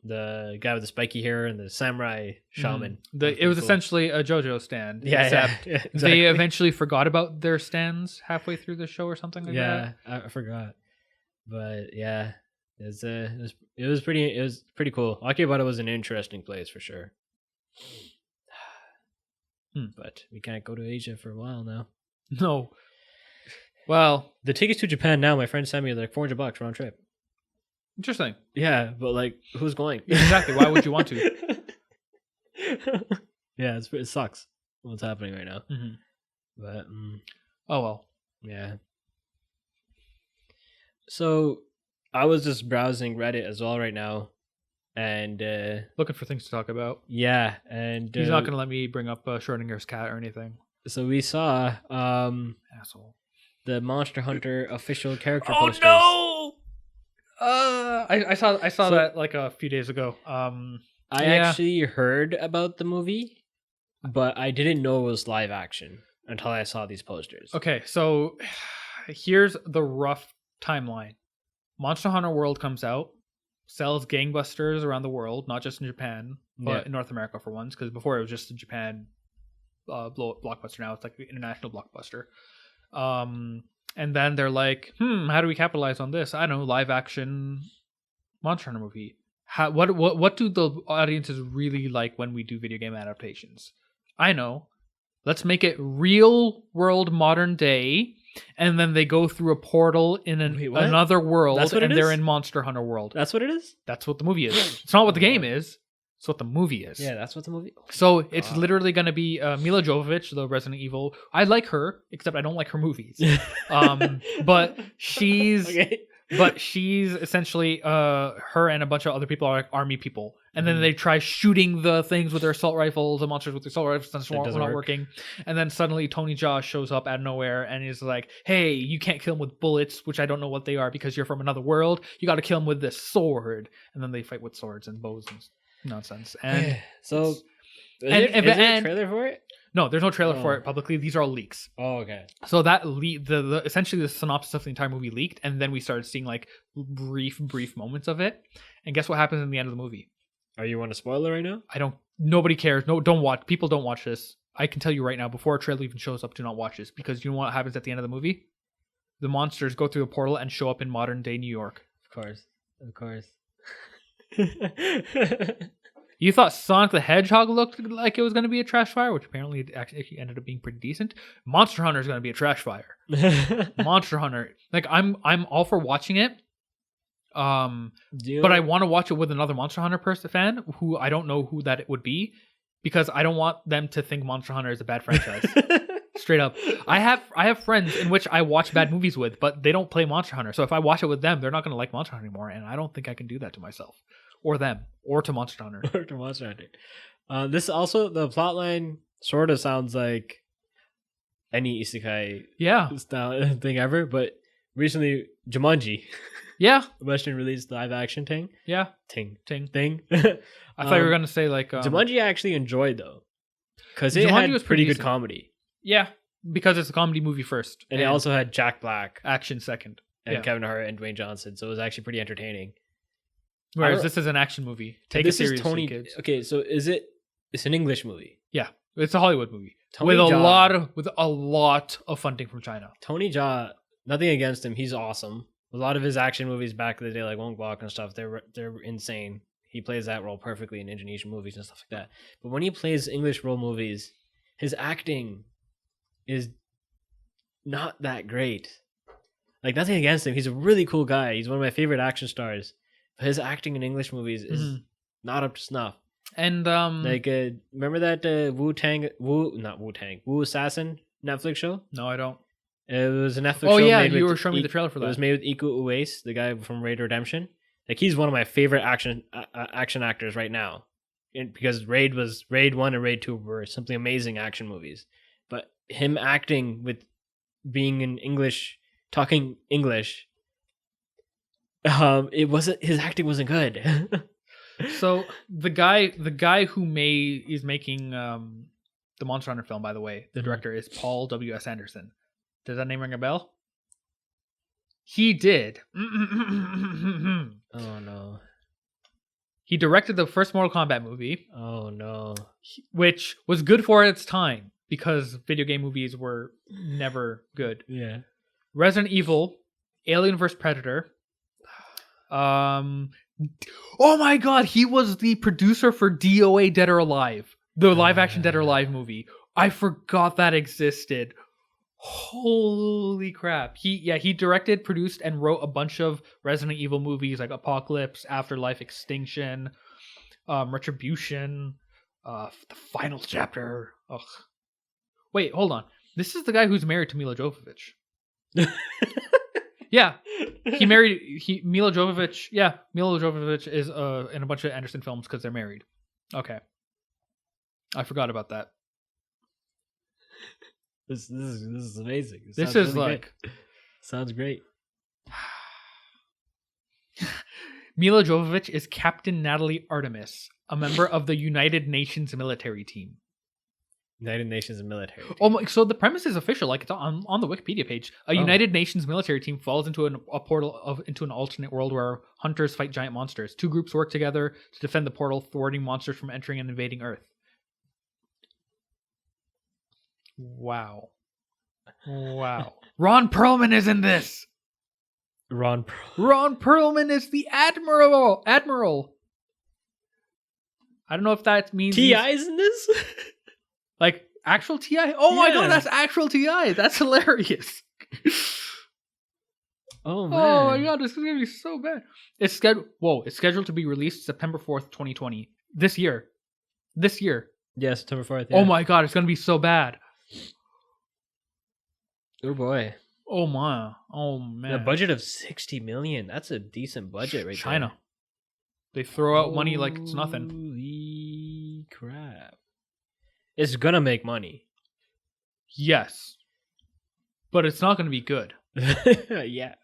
The guy with the spiky hair and the samurai shaman. It was cool. essentially a JoJo stand. Yeah, except yeah, exactly. they eventually forgot about their stands halfway through the show or something like that. Yeah, I forgot. But yeah, it was pretty cool. Akihabara was an interesting place for sure. But we can't go to Asia for a while now. No. Well, The tickets to Japan now, my friend sent me like $400 round trip. interesting. Yeah, but like, who's going? Exactly. Why would you want to? Yeah, it sucks what's happening right now. Mm-hmm. But Oh well. yeah. So I was just browsing Reddit as well right now, and Looking for things to talk about. yeah, and He's not going to let me bring up Schrodinger's cat or anything. So we saw Asshole. the Monster Hunter official character Oh posters. no! I saw So- that like a few days ago. I Yeah. actually heard about the movie, but I didn't know it was live action until I saw these posters. Okay, so here's the rough timeline. Monster Hunter World comes out, sells gangbusters around the world, not just in Japan, but Yeah. in North America for once, because before it was just a Japan blockbuster. Now it's like the international blockbuster. And then they're like, how do we capitalize on this? I don't know, live action Monster Hunter movie. What do the audiences really like when we do video game adaptations? I know. Let's make it real world modern day, and then they go through a portal in Wait, what? another world, That's what and it they're is? in Monster Hunter World. That's what it is? That's what the movie is. It's not what the game is. It's what the movie is. Yeah, that's what the movie. So it's Ah. literally going to be Mila Jovovich, the Resident Evil. I like her, except I don't like her movies. But she's Okay. but she's essentially her and a bunch of other people are like army people, and then Mhm. they try shooting the things with their assault rifles, the monsters with their assault rifles, and it's It not doesn't work. working. And then suddenly Tony Jaa shows up out of nowhere and is like, "Hey, you can't kill him with bullets, which I don't know what they are because you're from another world. You got to kill him with this sword." And then they fight with swords and bows and nonsense. And So, it's- is and- there a and- trailer for it? no, there's no trailer for Oh. it publicly. These are all leaks. Oh, okay. So that the essentially the synopsis of the entire movie leaked, and then we started seeing like brief moments of it. And guess what happens in the end of the movie? Are you want a spoiler right now? Nobody cares. No, don't watch. People don't watch this. I can tell you right now, before a trailer even shows up, do not watch this, because you know what happens at the end of the movie? The monsters go through a portal and show up in modern day New York. Of course. You thought Sonic the Hedgehog looked like it was going to be a trash fire, which apparently it actually ended up being pretty decent. Monster Hunter is going to be a trash fire. Monster Hunter, like I'm all for watching it. But I want to watch it with another Monster Hunter fan who I don't know who that it would be, because I don't want them to think Monster Hunter is a bad franchise. Straight up. I have friends in which I watch bad movies with, but they don't play Monster Hunter. So if I watch it with them, they're not going to like Monster Hunter anymore, and I don't think I can do that to myself or them or to Monster Hunter. Or to Monster Hunter. This also, the plotline sort of sounds like any isekai Yeah. style thing ever, but recently Jumanji Yeah. Western released live action thing. Yeah. Thing. I thought you were going to say like Jumanji I actually enjoyed though, because it Jumanji had was pretty pretty good decent. comedy, yeah, because it's a comedy movie first, and it also had Jack Black action second. and Yeah. Kevin Hart and Dwayne Johnson, so it was actually pretty entertaining. Whereas don't- this is an action movie. Take This it is seriously, Tony. kids. Okay, so it's an English movie. Yeah, it's a Hollywood movie Tony with Jaa. a lot of funding from China. Tony Jaa, nothing against him, he's awesome. A lot of his action movies back in the day, like Wong Bak and stuff, they're insane. He plays that role perfectly in Indonesian movies and stuff like that. But when he plays English role movies, his acting is not that great. Like, nothing against him. He's a really cool guy. He's one of my favorite action stars. But his acting in English movies is not up to snuff. And like, remember that Wu Assassin Netflix show? No, I don't. It was a Netflix show. Oh yeah, you were showing me the trailer for that. It was made with Iko Uwais, the guy from Raid Redemption. Like, he's one of my favorite action actors right now, because Raid 1 and Raid 2 were simply amazing action movies. But him acting with being in English, talking English, his acting wasn't good. So the guy who is making the Monster Hunter film, by the way, the director is Paul W.S. Anderson. Does that name ring a bell? He did. Oh no. He directed the first Mortal Kombat movie. Oh no. Which was good for its time, because video game movies were never good. Yeah. Resident Evil, Alien vs. Predator. Oh my god, he was the producer for DOA Dead or Alive, the live action Dead or Alive movie. I forgot that existed. Holy crap. He directed, produced, and wrote a bunch of Resident Evil movies like Apocalypse, Afterlife, Extinction, Retribution, the final chapter. Ugh. Wait, hold on. This is the guy who's married to Mila Jovovich. Yeah. Mila Jovovich. Yeah, Mila Jovovich is in a bunch of Anderson films because they're married. Okay. I forgot about that. This is amazing. This is really like great. Sounds great. Mila Jovovich is Captain Natalie Artemis, a member of the United Nations military team. United Nations military team. Oh my, so the premise is official, like it's on the Wikipedia page. United Nations military team falls into a portal into an alternate world where hunters fight giant monsters. Two groups work together to defend the portal, thwarting monsters from entering and invading Earth. Wow. Ron Perlman is in this. Ron Perlman is the admiral. I don't know if that means T.I.'s in this. Like actual T.I.? Oh my god, that's actual T.I. That's hilarious. Oh man. Oh my god, this is gonna be so bad. It's scheduled to be released September 4th, 2020. This year. Yeah, September 4th. Yeah. Oh my god, it's gonna be so bad. Oh boy. Oh my. Oh man. A budget of 60 million. That's a decent budget right China. there. They throw out money like it's nothing. Holy crap. It's gonna make money. Yes. But it's not gonna be good. Yeah.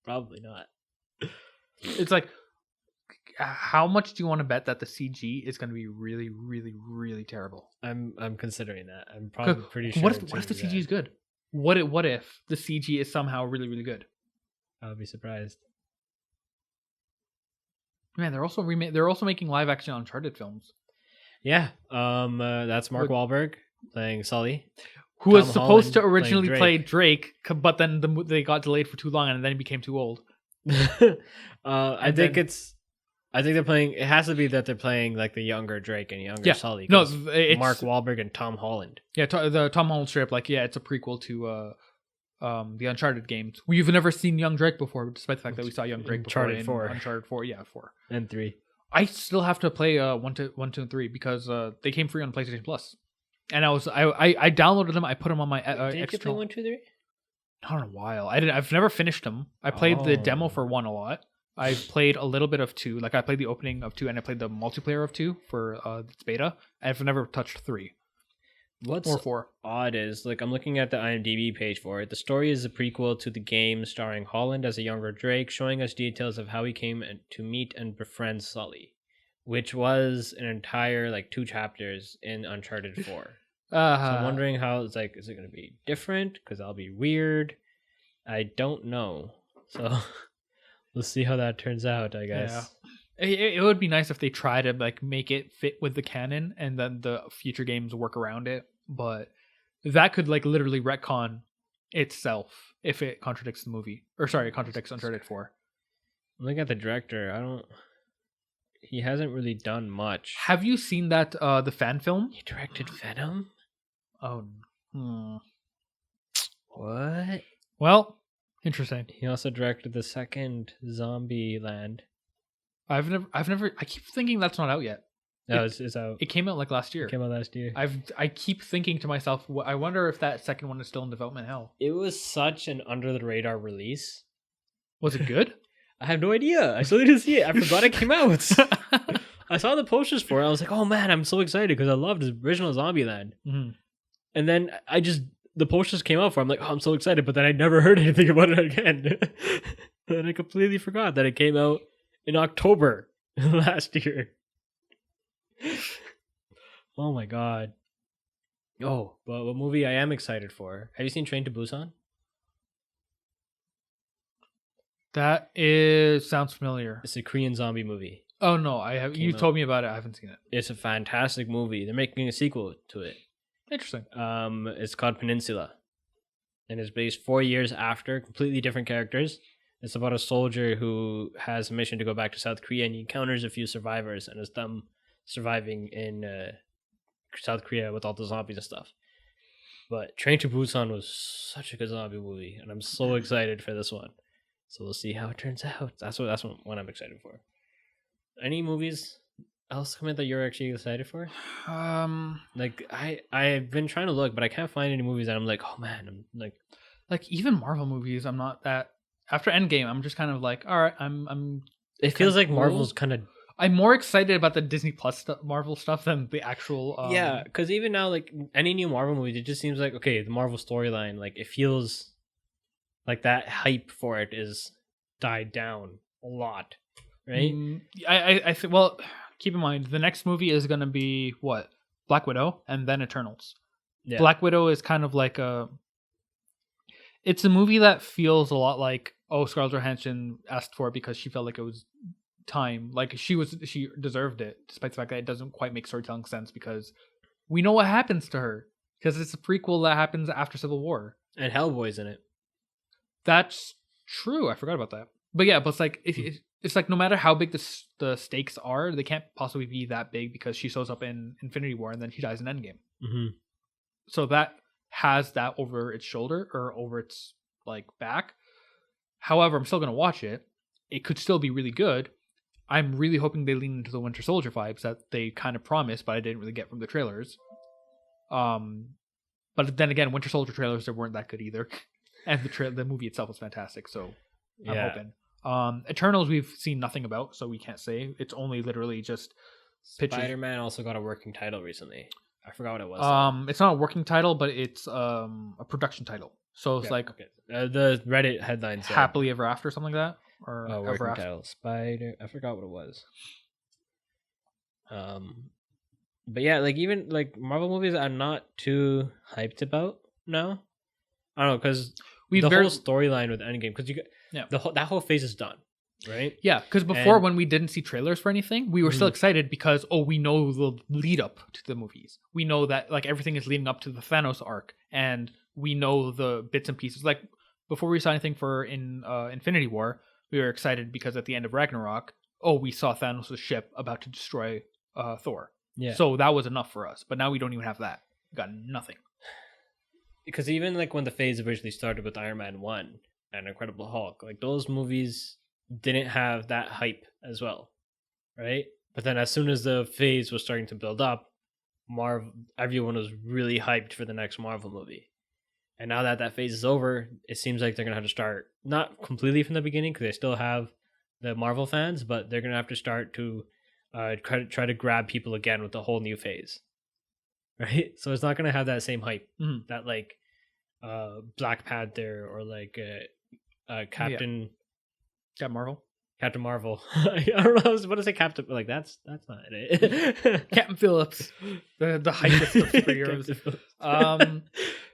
Probably not. It's like, how much do you want to bet that the CG is going to be really, really, really terrible? I'm considering that. I'm probably pretty sure. What if the CG is good? What if the CG is somehow really, really good? I'll be surprised. Man, they're also making live action Uncharted films. Yeah. That's Mark Wahlberg playing Sully, who was supposed to originally play Drake, but then they got delayed for too long, and then he became too old. I think they're playing. It has to be that they're playing like the younger Drake and younger Sully. No, it's Mark Wahlberg and Tom Holland. Yeah, the Tom Holland strip. Like, yeah, it's a prequel to the Uncharted games. We've never seen young Drake before, despite the fact that we saw young Drake before in 4. Uncharted 4. Yeah, 4 and 3. I still have to play 1, 2, and 3 because they came free on PlayStation Plus, and I downloaded them. I put them on my Did you play 1, 2, 3? Not in a while. I've never finished them. I played the demo for 1 a lot. I've played a little bit of 2. Like, I played the opening of 2, and I played the multiplayer of 2 for its beta. I've never touched 3. What's 4. Odd is, like, I'm looking at the IMDb page for it. The story is a prequel to the game starring Holland as a younger Drake, showing us details of how he came to meet and befriend Sully, which was an entire, 2 chapters in Uncharted 4. So I'm wondering how it's like, is it going to be different? Because that'll be weird. I don't know. So we'll see how that turns out, I guess. Yeah. It would be nice if they try to make it fit with the canon and then the future games work around it. But that could literally retcon itself if it contradicts the movie. Or sorry, it contradicts Uncharted 4. Look at the director. He hasn't really done much. Have you seen that the fan film? He directed Venom? Oh. What? Well, interesting. He also directed the second Zombie Land. I keep thinking that's not out yet. No, it's out. It came out like last year. It came out last year. I keep thinking to myself, I wonder if that second one is still in development hell. It was such an under the radar release. Was it good? I have no idea. I still didn't see it. I forgot it came out. I saw the posters for it. I was like, oh man, I'm so excited because I loved the original Zombieland. Mm-hmm. And then the posters came out for it. I'm like, oh, I'm so excited. But then I never heard anything about it again. And I completely forgot that it came out in October last year. Oh my god. Oh, but what movie I am excited for? Have you seen Train to Busan? That sounds familiar. It's a Korean zombie movie. Oh no, I have. You told me about it. I haven't seen it. It's a fantastic movie. They're making a sequel to it. Interesting. It's called Peninsula, and it's based 4 years after. Completely different characters. It's about a soldier who has a mission to go back to South Korea, and he encounters a few survivors, and it's them surviving in South Korea with all the zombies and stuff. But Train to Busan was such a good zombie movie, and I'm so excited for this one. So we'll see how it turns out. That's what I'm excited for. Any movies else coming that you're actually excited for? Like I've been trying to look, but I can't find any movies that I'm like, oh man, I'm like even Marvel movies. I'm not that. After Endgame, I'm just kind of like, all right, I'm. It feels like Marvel's kind of. I'm more excited about the Disney Plus Marvel stuff than the actual. Yeah, because even now, like any new Marvel movie, it just seems like okay, the Marvel storyline, like it feels like that hype for it is died down a lot, right? I think. Well, keep in mind the next movie is going to be what Black Widow and then Eternals. Yeah. Black Widow is kind of like it's a movie that feels a lot like Scarlett Johansson asked for it because she felt like it was time, like she deserved it, despite the fact that it doesn't quite make storytelling sense because we know what happens to her because it's a prequel that happens after Civil War and Hellboy's in it. That's true. I forgot about that. But yeah, but it's like it's like no matter how big the stakes are, they can't possibly be that big because she shows up in Infinity War and then she dies in Endgame. Mm-hmm. So that has that over its shoulder or over its like back. However, I'm still gonna watch it. It could still be really good. I'm really hoping they lean into the Winter Soldier vibes that they kind of promised, but I didn't really get from the trailers. But then again, Winter Soldier trailers weren't that good either, and the movie itself was fantastic. So I'm hoping. Eternals we've seen nothing about, so we can't say. It's only literally just pictures. Spider-Man also got a working title recently. I forgot what it was. It's not a working title, but it's a production title. So it's like the Reddit headline said Happily Ever After, something like that. Or working title Spider. I forgot what it was. But yeah, like even like Marvel movies, I'm not too hyped about now. I don't know because whole storyline with Endgame because that whole phase is done, right? Yeah, because before when we didn't see trailers for anything, we were still excited because we know the lead up to the movies. We know that like everything is leading up to the Thanos arc, and we know the bits and pieces. Like before we saw anything for Infinity War, we were excited because at the end of Ragnarok, we saw Thanos' ship about to destroy Thor. Yeah. So that was enough for us. But now we don't even have that. We got nothing. Because even like when the phase originally started with Iron Man 1 and Incredible Hulk, like those movies didn't have that hype as well, right? But then as soon as the phase was starting to build up, everyone was really hyped for the next Marvel movie. And now that phase is over, it seems like they're going to have to start, not completely from the beginning, because they still have the Marvel fans, but they're going to have to start to try to grab people again with a whole new phase. Right? So it's not going to have that same hype that like Black Panther or like Captain Marvel. Captain Marvel. I don't know. I was about to say Captain, but like that's not it. Captain Phillips, the hype of superheroes.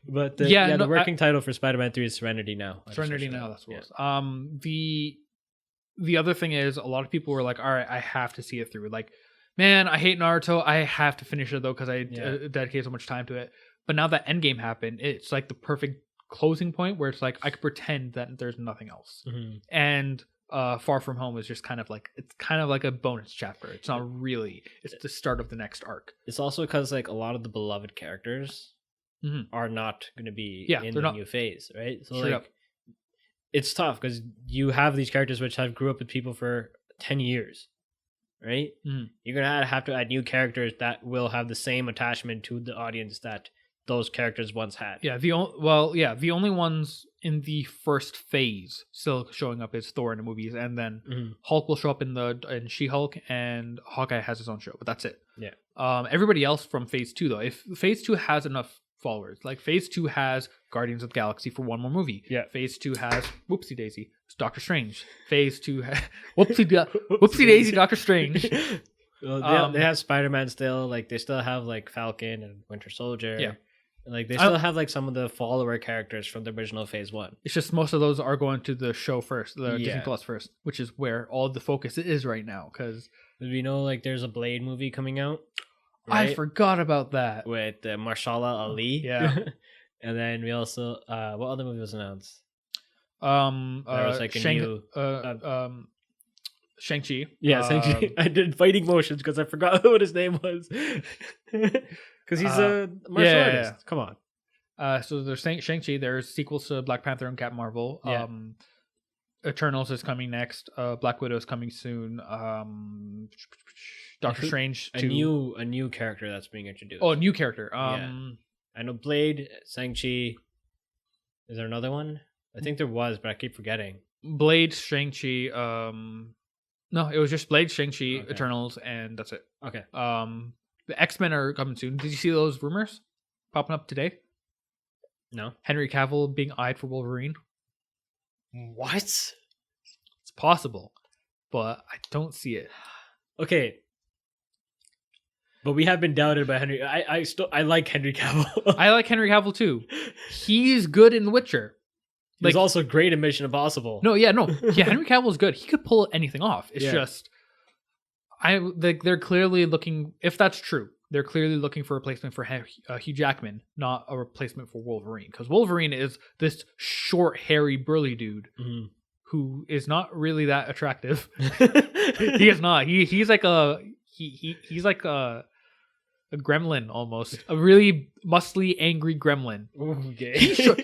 But the working title for Spider-Man 3 is Serenity Now. Serenity Now. That's what it was. The other thing is a lot of people were like, all right, I have to see it through. Like, man, I hate Naruto. I have to finish it though because I dedicate so much time to it. But now that Endgame happened, it's like the perfect closing point where it's like I could pretend that there's nothing else. And Far From Home is just kind of like a bonus chapter. It's not really. It's the start of the next arc. It's also because like a lot of the beloved characters are not going to be in the new phase, right? So Straight like up. it's tough because you have these characters which have grew up with people for 10 years, right? You're gonna have to add new characters that will have the same attachment to the audience that those characters once had. Yeah, the only ones in the first phase still showing up is Thor in the movies, and then Hulk will show up in She-Hulk, and Hawkeye has his own show, but that's it. Yeah. Everybody else from phase 2 though, if phase 2 has enough followers, like phase 2 has Guardians of the Galaxy for one more movie. Yeah. Phase 2 has whoopsie daisy, it's Doctor Strange. Phase 2 has whoopsie daisy, Doctor Strange. Well, they have Spider-Man still. Like they still have like Falcon and Winter Soldier. Yeah. Like they still have like some of the follower characters from the original phase 1. It's just most of those are going to the show first, the Disney Yeah. Plus first, which is where all the focus is right now. Because we know like there's a Blade movie coming out. Right? I forgot about that. With Marshala Ali. Yeah. And then we also what other movie was announced? There was like a Shang-Chi. Yeah, Shang-Chi. I did fighting motions because I forgot what his name was. Because he's a martial artist. Yeah. Come on. So there's Shang-Chi. There's sequels to Black Panther and Captain Marvel. Yeah. Eternals is coming next. Black Widow is coming soon. Doctor Strange. A new character that's being introduced. Oh, a new character. I know Blade, Shang-Chi. Is there another one? I think there was, but I keep forgetting. Blade, Shang-Chi. No, it was just Blade, Shang-Chi, Okay. Eternals, and that's it. Okay. The X-Men are coming soon. Did you see those rumors popping up today? No. Henry Cavill being eyed for Wolverine. What? It's possible, but I don't see it. Okay. But we have been doubted by Henry. I like Henry Cavill. I like Henry Cavill too. He's good in The Witcher. He's also great in Mission Impossible. Yeah, Henry Cavill is good. He could pull anything off. It's just, they're clearly looking. If that's true, they're clearly looking for a replacement for Hugh Jackman, not a replacement for Wolverine. Because Wolverine is this short, hairy, burly dude who is not really that attractive. He is not. He's like he's like a gremlin almost, a really muscly, angry gremlin. Okay.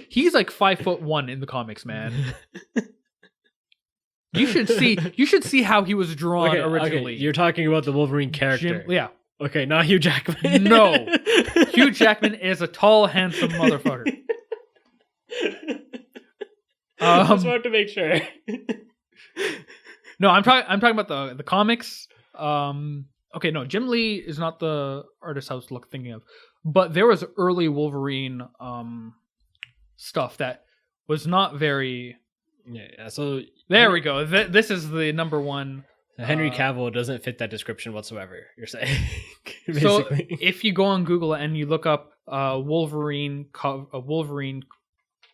He's like 5'1" in the comics, man. You should see how he was drawn originally. Okay. You're talking about the Wolverine character. Yeah. Okay, not Hugh Jackman. No. Hugh Jackman is a tall, handsome motherfucker. Just wanted to make sure. No, I'm talking about the comics. Okay, no, Jim Lee is not the artist I was thinking of, but there was early Wolverine stuff that was not very. Yeah. So there we go. This is the number one. Henry Cavill doesn't fit that description whatsoever. You're saying. So if you go on Google and you look up Wolverine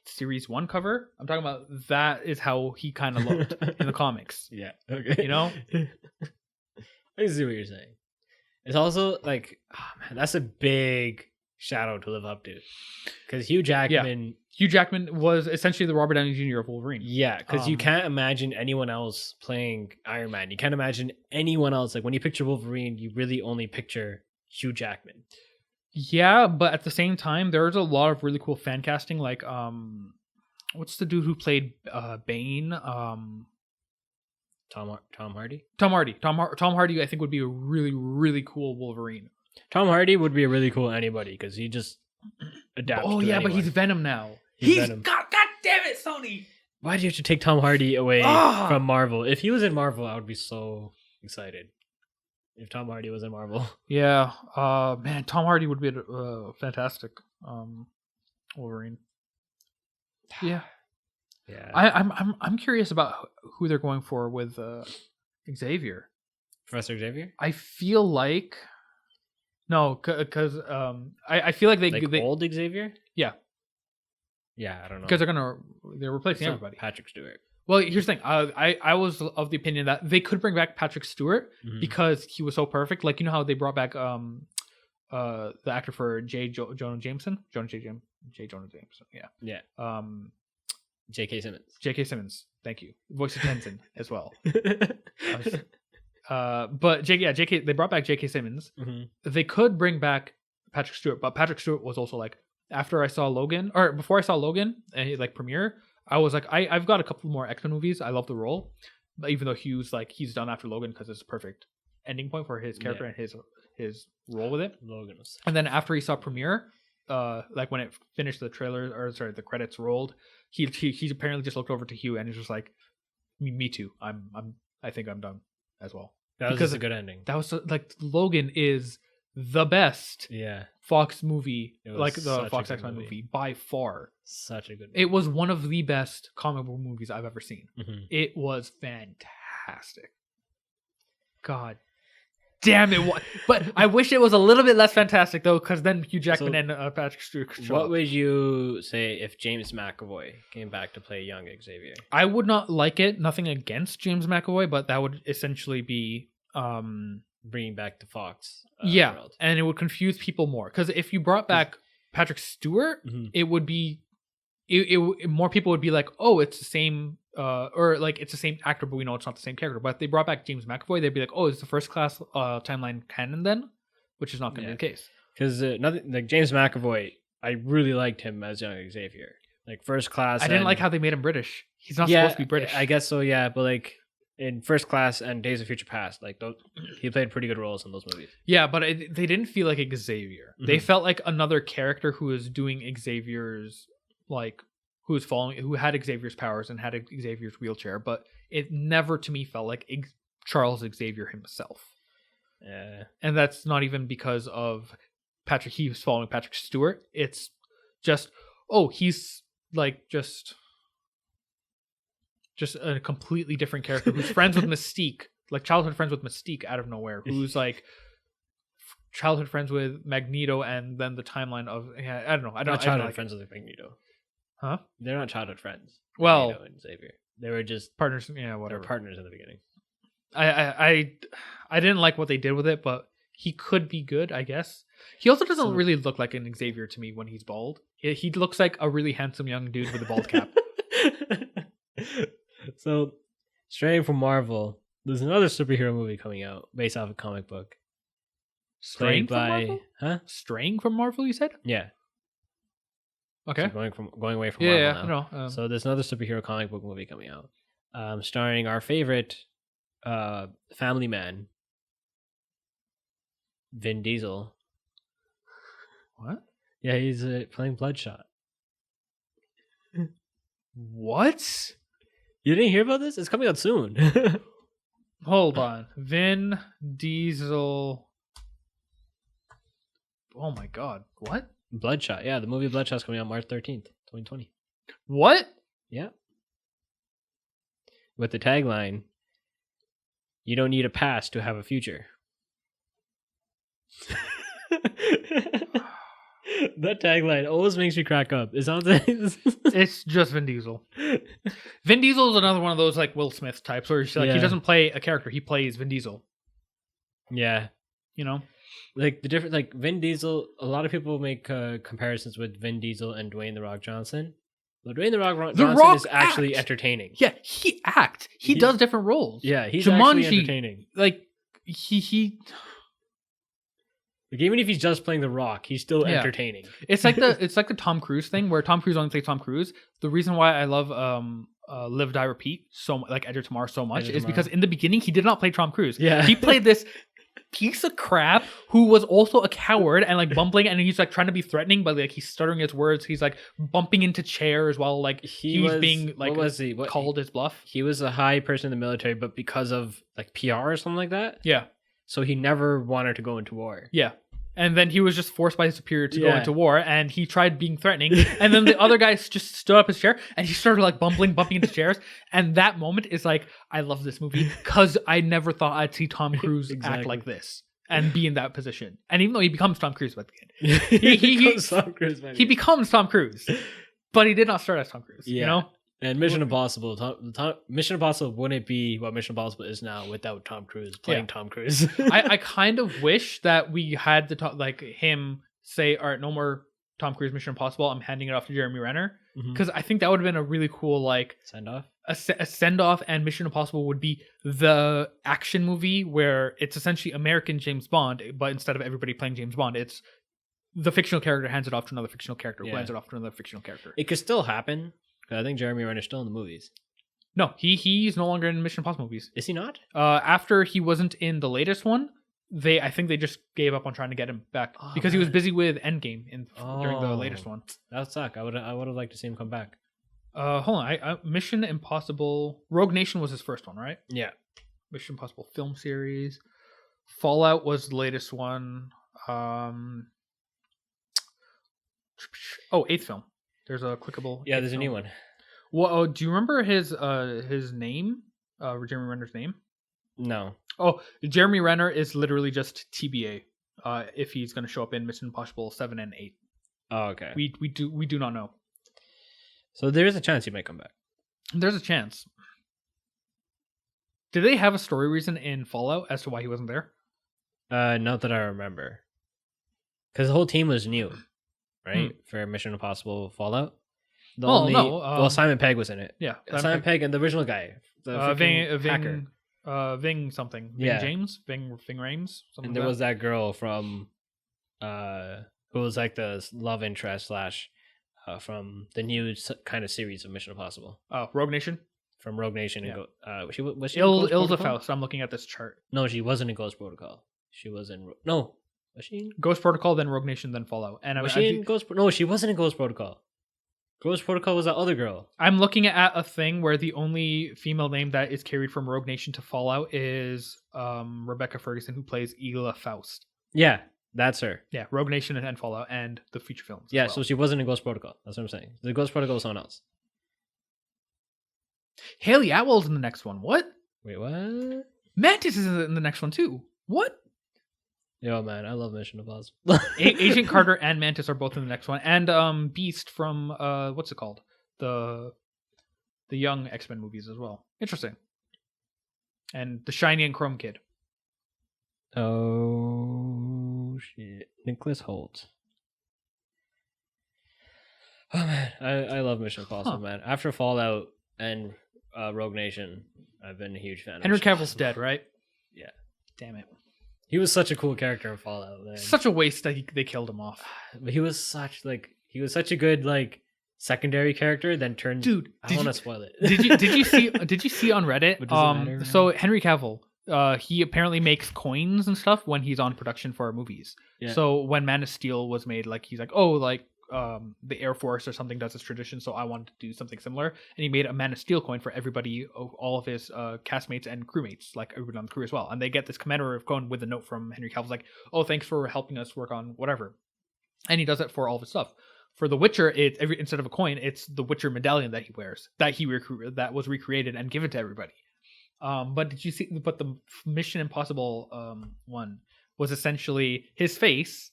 Series 1 cover, I'm talking about that is how he kind of looked in the comics. Yeah. Okay. You know. I see what you're saying. It's also like, oh man, that's a big shadow to live up to. Because Hugh Jackman was essentially the Robert Downey Jr. of Wolverine. Yeah, because you can't imagine anyone else playing Iron Man. You can't imagine anyone else. Like when you picture Wolverine, you really only picture Hugh Jackman. Yeah, but at the same time, there's a lot of really cool fan casting. Like, what's the dude who played Bane? Tom Hardy? Tom Hardy, I think, would be a really, really cool Wolverine. Tom Hardy would be a really cool anybody because he just adapts. Oh, yeah, but he's Venom now. He's Venom. God damn it, Sony! Why do you have to take Tom Hardy away from Marvel? If he was in Marvel, I would be so excited. If Tom Hardy was in Marvel. Yeah. Man, Tom Hardy would be a fantastic Wolverine. Yeah. Yeah. I'm curious about who they're going for with Xavier. Professor Xavier? I feel like because I feel like they old Xavier? Yeah. Yeah, I don't know. Because they're replacing everybody. Patrick Stewart. Well, here's the thing. I was of the opinion that they could bring back Patrick Stewart because he was so perfect. Like, you know how they brought back the actor for Jonah Jameson? Jonah J. Jameson. J. Jonah Jameson. Yeah. Yeah. Um, J.K. Simmons. J.K. Simmons. Thank you. Voice of Tenzin as well. But J.K. They brought back J.K. Simmons. Mm-hmm. They could bring back Patrick Stewart, but Patrick Stewart was also like after I saw Logan, or before I saw Logan, and like premiere, I was like, I've got a couple more X-Men movies. I love the role, but even though he's done after Logan because it's a perfect ending point for his character and his role with it. Logan was. And then after he saw premiere, like when it finished, the trailer the credits rolled, he apparently just looked over to Hugh and he's just like, me too. I think I'm done as well. That was just a good ending. That was like Logan is the best Fox movie, like the Fox X-Men movie by far. Such a good movie. It was one of the best comic book movies I've ever seen. Mm-hmm. It was fantastic. God damn it. But I wish it was a little bit less fantastic though, because then Hugh Jackman and Patrick Stewart could show What up. would you say if James McAvoy came back to play young Xavier? I would not like it. Nothing against James McAvoy, but that would essentially be bringing back the Fox world. And it would confuse people more, because if you brought back Patrick Stewart, mm-hmm. it would be more people would be like, oh, it's the same or like it's the same actor, but we know it's not the same character. But if they brought back James McAvoy, they'd be like, oh, it's the First Class timeline canon then, which is not going to be the case. Because nothing like James McAvoy, I really liked him as young Xavier. Like First Class, I didn't like how they made him British. He's not supposed to be British. I guess so, yeah. But like in First Class and Days of Future Past, like he played pretty good roles in those movies. Yeah, but they didn't feel like Xavier. Mm-hmm. They felt like another character who was doing Xavier's like. Who had Xavier's powers and had Xavier's wheelchair, but it never to me felt like Charles Xavier himself. Yeah. And that's not even because of Patrick. He was following Patrick Stewart. It's just, he's like just a completely different character who's friends with Mystique, like childhood friends with Mystique out of nowhere, who's like childhood friends with Magneto, and then the timeline of, I don't know. I don't childhood like friends with Magneto. Huh? They're not childhood friends. Well, Magneto and Xavier. They were just partners. Yeah, whatever. They're partners in the beginning. I didn't like what they did with it, but he could be good, I guess. He also doesn't really look like an Xavier to me when he's bald. He looks like a really handsome young dude with a bald cap. So, straying from Marvel, there's another superhero movie coming out based off a comic book. Straying from Marvel? Huh? Straying from Marvel, you said? Yeah. Okay. So going away from Marvel now. No. So there's another superhero comic book movie coming out, starring our favorite family man, Vin Diesel. What? Yeah, he's playing Bloodshot. What? You didn't hear about this? It's coming out soon. Hold on. Vin Diesel. Oh my god. What? Bloodshot. Yeah, the movie Bloodshot's coming out March 13th, 2020. What? Yeah. With the tagline, "You don't need a past to have a future." That tagline always makes me crack up. It sounds like it's just Vin Diesel. Vin Diesel is another one of those like Will Smith types where he doesn't play a character, he plays Vin Diesel. Yeah. You know? Like the different, like Vin Diesel, a lot of people make comparisons with Vin Diesel and Dwayne "The Rock" Johnson. But Dwayne "The Rock" Johnson is actually entertaining. Yeah, he acts. He does different roles. Yeah, he's Jumanji, actually entertaining. Like he like even if he's just playing The Rock, he's still entertaining. It's like the Tom Cruise thing where Tom Cruise only plays Tom Cruise. The reason why I love Live Die Repeat so like Edge of Tomorrow so much is because in the beginning he did not play Tom Cruise. Yeah, he played this piece of crap who was also a coward and like bumbling, and he's like trying to be threatening, but like he's stuttering his words. He's like bumping into chairs while like he's being like called his bluff. He was a high person in the military, but because of like PR or something like that. Yeah. So he never wanted to go into war. Yeah. And then he was just forced by his superior to go into war, and he tried being threatening. And then the other guy just stood up his chair, and he started like bumping into chairs. And that moment is like, I love this movie because I never thought I'd see Tom Cruise act like this and be in that position. And even though he becomes Tom Cruise by the end, he becomes Tom Cruise, but he did not start as Tom Cruise. Yeah. You know. And Mission Impossible, Mission Impossible wouldn't be what Mission Impossible is now without Tom Cruise playing Tom Cruise. I kind of wish that we had him say, all right, no more Tom Cruise Mission Impossible, I'm handing it off to Jeremy Renner Mhm. because I think that would have been a really cool like Send off. a send off, and Mission Impossible would be the action movie where it's essentially American James Bond, but instead of everybody playing James Bond, it's the fictional character hands it off to another fictional character who Yeah. hands it off to another fictional character. It could still happen. 'Cause I think Jeremy Renner's still in the movies. No, he's no longer in Mission Impossible movies. Is he not? After he wasn't in the latest one, I think they just gave up on trying to get him back because he was man. busy with Endgame during the latest Oh. one. That would suck. I would have liked to see him come back. Hold on, Mission Impossible Rogue Nation was his first one, right? Yeah. Mission Impossible film series. Fallout was the latest one. Eighth film. There's a clickable. Yeah, eighth there's a film. new one. Well, do you remember his name? Jeremy Renner's name? No. Oh, Jeremy Renner is literally just TBA. If he's going to show up in Mission Impossible 7 and 8, Oh, okay. we do not know. So there is a chance he might come back. There's a chance. Did they have a story reason in Fallout as to why he wasn't there? Not that I remember. Because the whole team was new, right? For Mission Impossible Fallout. Simon Pegg was in it. Yeah, Simon Pegg and the original guy. The hacker. Ving something. Ving Yeah. James? Ving Rames? Something And there like was that girl from who was like the love interest slash from the new kind of series of Mission Impossible. Rogue Nation? From Rogue Nation. Yeah. And was she in Ghost Ilsa Protocol? Faust. I'm looking at this chart. No, she wasn't in Ghost Protocol. She was in... No. Was she in... Ghost Protocol, then Rogue Nation, then Fallout. And Was she in Ghost... No, she wasn't in Ghost Protocol. Ghost Protocol was that other girl. I'm looking at a thing where the only female name that is carried from Rogue Nation to Fallout is Rebecca Ferguson, who plays Ela Faust. Yeah, that's her. Yeah, Rogue Nation and Fallout and the feature films. Yeah, as well. so she wasn't in Ghost Protocol. That's what I'm saying. The Ghost Protocol was someone else. Haley Atwell's in the next one. What? Wait, what? Mantis is in the next one too. What? Yo, man, I love Mission Impossible. Agent Carter and Mantis are both in the next one, and Beast from what's it called? The young X-Men movies as well. Interesting. And the Shiny and Chrome Kid. Oh, shit. Nicholas Holt. Oh, man. I love Mission Impossible, man. After Fallout and Rogue Nation, I've been a huge fan of Henry Mission Cavill's Impossible. dead, right? Yeah. Damn it. He was such a cool character in Fallout, man. Such a waste that they killed him off. But he was such a good secondary character, then turned... Dude, I don't want to spoil it. did you see on Reddit? But does it matter? So Henry Cavill, he apparently makes coins and stuff when he's on production for movies. Yeah. So when Man of Steel was made, he's like, the Air Force or something does this tradition, so I wanted to do something similar. And he made a Man of Steel coin for everybody, all of his castmates and crewmates, like everybody on the crew as well. And they get this commemorative coin with a note from Henry Cavill's like, "Oh, thanks for helping us work on whatever." And he does it for all of his stuff. For The Witcher, instead of a coin, it's the Witcher medallion that he wears, that was recreated and given to everybody. But did you see? But the Mission Impossible one was essentially his face,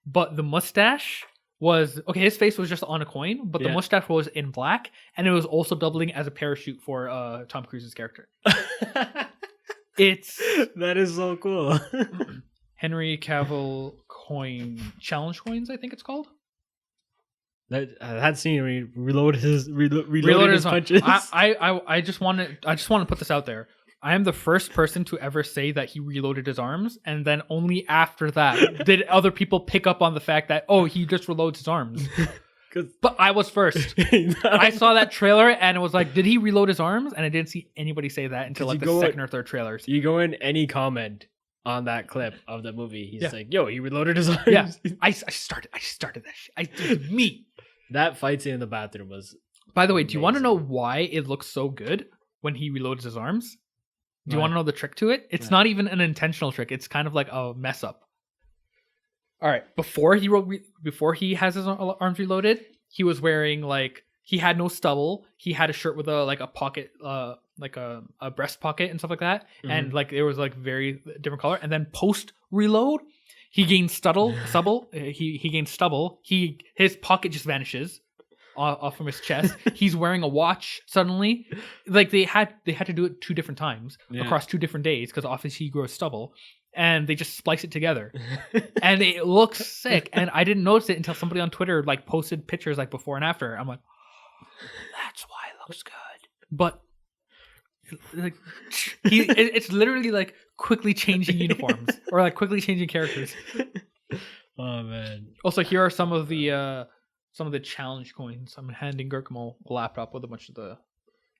but the mustache was okay. His face was just on a coin, but the mustache was in black, and it was also doubling as a parachute for Tom Cruise's character. That is so cool. Henry Cavill coin challenge coins, I think it's called. That scene where he reloaded his punches. I just want to put this out there. I am the first person to ever say that he reloaded his arms, and then only after that did other people pick up on the fact that, oh, he just reloads his arms. But I was first. I saw that trailer and it was like, did he reload his arms? And I didn't see anybody say that until like the second or third trailers. You go in any comment on that clip of the movie, he's like, yo, he reloaded his arms. Yeah, I started that shit. It was me. That fight scene in the bathroom was... By the way, do you want to know why it looks so good when he reloads his arms? Do you want to know the trick to it? It's not even an intentional trick. It's kind of like a mess up. All right. Before he has his arms reloaded, he was wearing he had no stubble. He had a shirt with a pocket, like a breast pocket and stuff like that. Mm-hmm. And there was very different color. And then post reload, he gained stubble. He gained stubble. His pocket just vanishes off from his chest. He's wearing a watch suddenly. They had to do it 2 different times across 2 different days because obviously he grows stubble. and they just splice it together, and it looks sick. And I didn't notice it until somebody on Twitter like posted pictures like before and after. I'm like, that's why it looks good. But like, it's literally like quickly changing uniforms or like quickly changing characters. Oh man! Also, here are some of the challenge coins. I'm handing Gurkamal a laptop with a bunch of the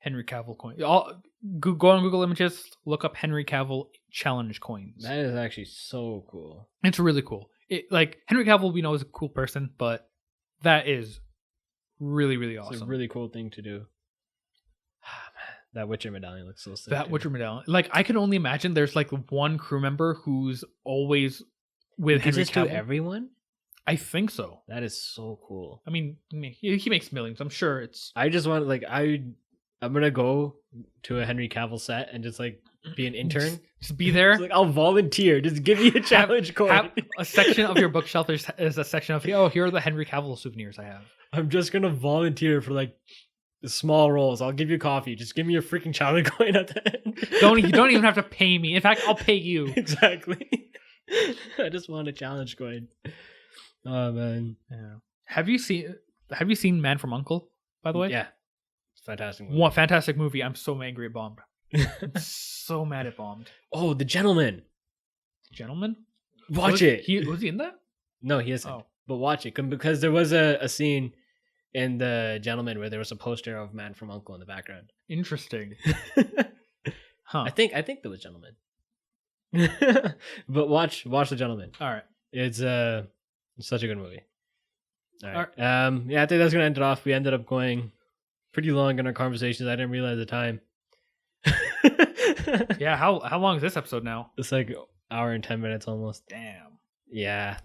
Henry Cavill coins. Go on Google Images, look up Henry Cavill challenge coins. That is actually so cool. It's really cool. Like Henry Cavill, we know is a cool person, but that is really, really awesome. It's a really cool thing to do. That Witcher medallion looks so sick. That Witcher medallion. Like I can only imagine there's like one crew member who's always with Henry Cavill. To everyone? I think so. That is so cool. I mean, he makes millions. I'm sure it's. I just want I'm gonna go to a Henry Cavill set and just like be an intern. Just be there. I'll volunteer. Just give me a challenge coin. Have a section of your bookshelf is a section of here are the Henry Cavill souvenirs I have. I'm just gonna volunteer for like the small roles. I'll give you coffee. Just give me a freaking challenge coin at the end. You don't even have to pay me. In fact, I'll pay you. Exactly. I just want a challenge coin. Oh man. Yeah. Have you seen Man from U.N.C.L.E., by the way? Yeah. It's a fantastic movie. What fantastic movie. I'm so angry it bombed. I'm so mad it bombed. Oh, The Gentleman. Gentleman? Watch it. Was he in that? No, he isn't. Oh. But watch it because there was a scene in The Gentleman where there was a poster of Man from U.N.C.L.E. in the background. Interesting. Huh. I think there was Gentleman. But watch The Gentleman. All right. It's such a good movie. All right. Yeah, I think that's gonna end it off. We ended up going pretty long in our conversations. I didn't realize the time. Yeah, how long is this episode now? It's like an hour and 10 minutes almost. Damn. Yeah,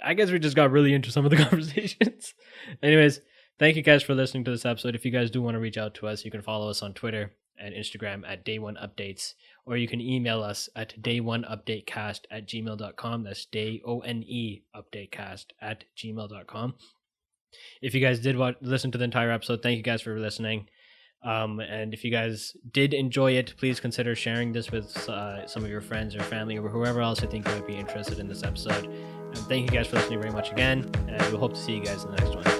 I guess we just got really into some of the conversations. Anyways, thank you guys for listening to this episode. If you guys do want to reach out to us, you can follow us on Twitter and Instagram at day1updates, or you can email us at day1updatecast@gmail.com. That's day1updatecast@gmail.com. If you guys did listen to the entire episode, thank you guys for listening. And if you guys did enjoy it, please consider sharing this with some of your friends or family or whoever else you think might be interested in this episode. And thank you guys for listening very much again, and we hope to see you guys in the next one.